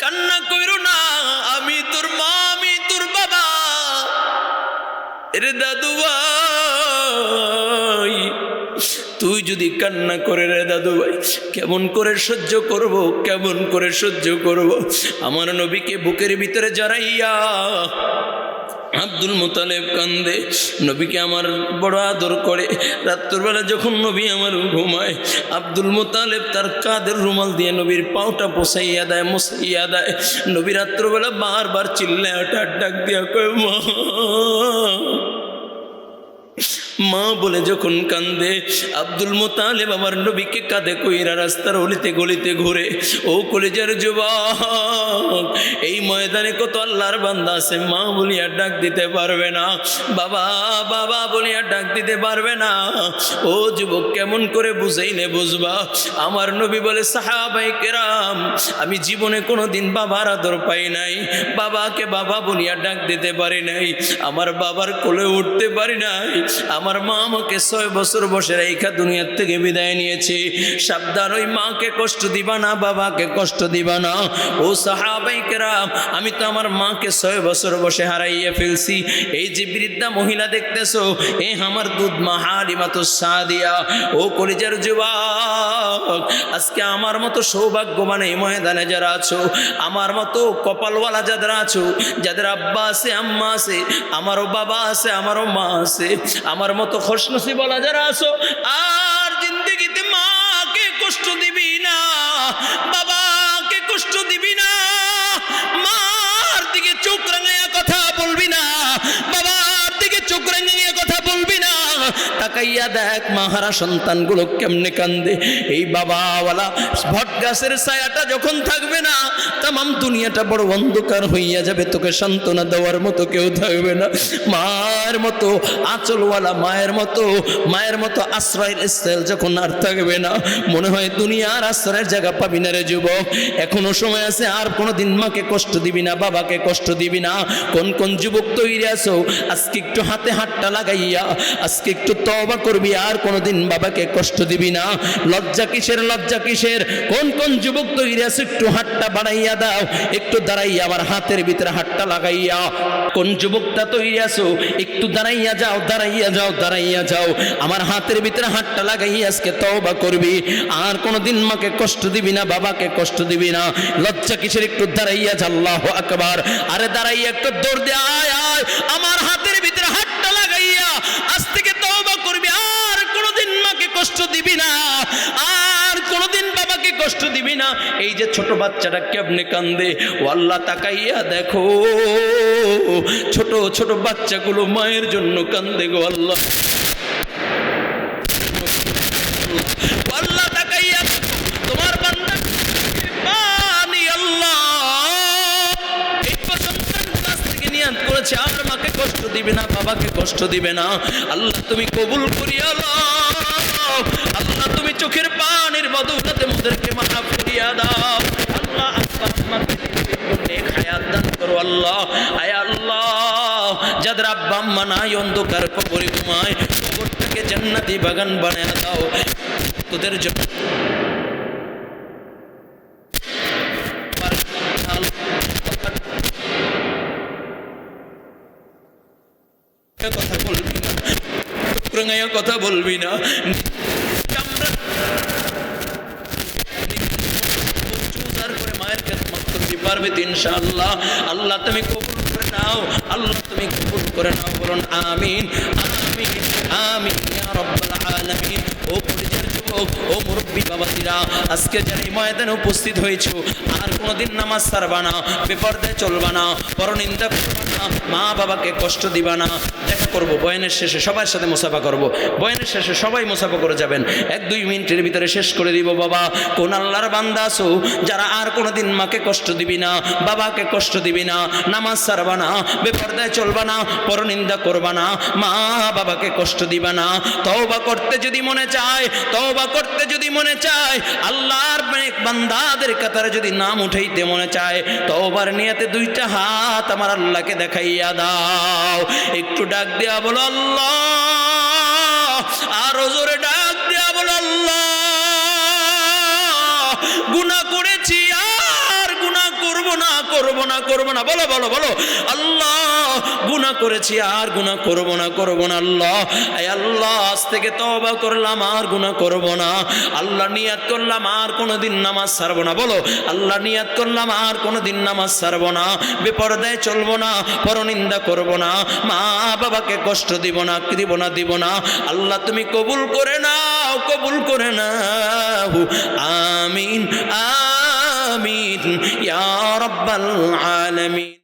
কান্না কইরো না, আমি তোর মা, আমি তোর বাবা। রে দাদু ভাই তুই যদি কান্না করে রে দাদু ভাই কেমন করে সহ্য করব, কেমন করে সহ্য করব। আমার নবীকে বুকের ভিতরে জড়াইয়া আব্দুল মুতালিব কান্দে। নবীকে আমার বড় আদর করে। রাত্রবেলা যখন নবী আমার ঘুমায়, আব্দুল মুতালিব তার কাঁধের রুমাল দিয়ে নবীর পাওটা পোছাইয়া দেয়, মুছাইয়া দেয়। নবী রাত্রবেলা বারবার চিল্লায় ওটা ডাক দিয়া কয় মা মা বলে যখন কান্দে, আব্দুল মুতালিব আমার নবীকে কাঁধে কইরা রাস্তার অলিতে গলিতে ঘুরে। ও কলেজের যুবক, এই ময়দানে কত আল্লাহর বান্দা আছে মা বলিয়া ডাক দিতে পারবে না, বাবা বাবা বলিয়া ডাক দিতে পারবে না। ও যুবক কেমন করে বুঝাইলে বুঝবা? আমার নবী বলে সাহাবায়ে কেরাম আমি জীবনে কোনোদিন বাবার আদর পাই নাই, বাবাকে বাবা বলিয়া ডাক দিতে পারি নাই, আমার বাবার কোলে উঠতে পারি নাই, আমার মা আমাকে 6 বছর বসে রেখা দুনিয়ার থেকে বিদায় নিয়েছে। সাবধান, ওই মাকে কষ্ট দিবা না, বাবাকে কষ্ট দিবা না। ও সাহাবায়ে কেরাম, আমি তো আমার মাকে 6 বছর বসে হারাইয়া ফেলছি। এই যে বৃদ্ধা মহিলা দেখতেছো, এ আমার দুধ মা হালিমাতুস সাদিয়া। ও কলিজার যুবক, আজকে আমার মতো সৌভাগ্যবান এই ময়দানে যারা আছো, আমার মতো কপালওয়ালা যারা আছো, যাদের আব্বা আছে, আম্মা আছে, আমারও বাবা আছে, আমারও মা আছে, আমার মতো খুশনসিবওয়ালা যারা আছো, আর জিন্দেগিতে মাকে কষ্ট দিবি না, বাবাকে কষ্ট দিবি না, মার দিকে চোখ রাঙাইয়া কথা বলবি না, বাবার দিকে চোখ রাঙাইয়া কথা বলবি না। তাকাইয়া দেখ মাহারা সন্তানগুলো কেমনে কান্দে। এই বাবাওয়ালা বট গাছের ছায়াটা যখন থাকবে না, তামাম দুনিয়াটা বড় অন্ধকার হইয়া যাবে, তোকে সান্ত্বনা দেওয়ার মতো কেউ থাকবে না। মায়ের মতো আঁচলওয়ালা, মায়ের মতো আশ্রয়ের স্থল যখন আর থাকবে না, মনে হয় দুনিয়ার আশ্রয়ের জায়গা পাবি না রে যুবক। এখনো সময় আছে, আর কোনোদিন মাকে কষ্ট দিবি না, বাবাকে কষ্ট দিবি না। কোন কোন যুবক তৈরি আছো, আজকে একটু হাতে হাতটা লাগাইয়া আজকে একটু তওবা করবি, আর কোনোদিন বাবাকে কষ্ট দিবি না। লজ্জা কিসের, লজ্জা কিসের? কোন কোন যুবক তৈরি আছো, একটু হাতটা বাড়াইয়া দাও, একটু দাঁড়াইয়া আমার হাতের ভিতরে হাতটা লাগাইয়া। কোন যুবকটা তৈরি আছো, একটু দাঁড়াইয়া যাও, দাঁড়াইয়া যাও, দাঁড়াইয়া যাও, আমার হাতের ভিতরে হাতটা লাগাইয়া আজকে তওবা করবি, আর কোনোদিন মাকে কষ্ট দিবি না, বাবাকে কষ্ট দিবি না। লজ্জা কিসের? একটু দাঁড়াইয়া যা, আল্লাহু আকবার। আরে দাঁড়াইয়া একটু দৌড় দে, আয় আয়, আমার হাতের ভিতরে হাতটা লাগাইয়া আজ থেকে তওবা করবি, আর কোনোদিন মাকে কষ্ট দিবি না, আর কোনোদিন বাবাকে কষ্ট দিবি না। এই যে ছোট বাচ্চাটা কেমনে কান্দে, ও আল্লাহ তাকাইয়া দেখো, ছোট ছোট বাচ্চাগুলো মায়ের জন্য কান্দে গো আল্লাহ। আল্লাহ তাকাইয়া তোমার বান্দা পানি, আল্লাহ এই সন্তান কাছ থেকে নিয়াত করেছে, আর মাকে কষ্ট দিবে না, বাবাকে কষ্ট দিবে না। আল্লাহ তুমি কবুল করিয়া লও, আল্লাহ তুমি চোখের পানির বদৌলতে মোদেরকে মাফ করিয়া দাও। আল্লাহ আম্মাকে নেক হায়াত দান করো আল্লাহ। আয় আল্লাহ, যাদের আব্বা আম্মা নাই, অন্ধকার কবরে ঘুমায়, কবরটাকে জান্নাতি বাগান বানায় দাও তোদের জন্য। কথা বলবি না, কথা বলবি না, মায়ের খেদমত করতে পারবে ইনশাআল্লাহ। আল্লাহ তুমি কবুল করে নাও, আল্লাহ তুমি কবুল করে নাও, বলুন আমিন আমিন আমিন ইয়া রাব্বাল আলামিন। ও পরিচার যুবক, ও মুরব্বী বাবাজিরা, আজকে যারা এই ময়দানে উপস্থিত হয়েছো, আর কোনোদিন নামাজ ছাড়বা না, বেপরদায় চলবা না, পরনিন্দা করবা না, মা বাবাকে কষ্ট দিবা না। দেখা করবো বয়ানের শেষে, সবার সাথে মুসাফা করবো, বয়ানের শেষে সবাই মুসাফা করে যাবেন, 1-2 মিনিটের ভিতরে শেষ করে দিব। বাবা, কোন আল্লাহর বান্দা আছো যারা আর কোনোদিন মাকে কষ্ট দিবি না, বাবাকে কষ্ট দিবি না, নামাজ ছাড়বা না, বেপরদায় চলবা না, পরনিন্দা করবা না, মা বাবাকে কষ্ট দিবা না। তওবা করতে যদি মনে চায়, তওবা করতে যদি মনে চায়, আল্লাহর নেক বান্দাদের কাতারে যদি নাম উঠাইতে মনে চায়, তওবার নিয়তে 2টা হাত আমার আল্লাহকে দেখাইয়া দাও। একটু ডাক দেয়া বলো আল্লাহ, আরো জোরে ডাক দেয়া বলো আল্লাহ। গুনাহ করেছি, আর গুনাহ করবো না, করবো না, করবো না, বলো বলো বলো আল্লাহ, গুনাহ করেছি, আর গুনাহ করবো না, করবো না আল্লাহ। এই আল্লাহ, আজ থেকে তওবা করলাম, আর গুনাহ করবো না। আল্লাহ নিয়াত করলাম, আর কোনোদিন নামাজ ছাড়বো না, বলো আল্লাহ নিয়াত করলাম, আর কোনোদিন নামাজ ছাড়বো না, বেপরদায় চলবো না, পরনিন্দা করবো না, মা বাবাকে কষ্ট দিব না, দিব না। আল্লাহ তুমি কবুল করে নাও, কবুল করে নাও। আমিন আমিন ইয়া রাব্বাল আলামিন।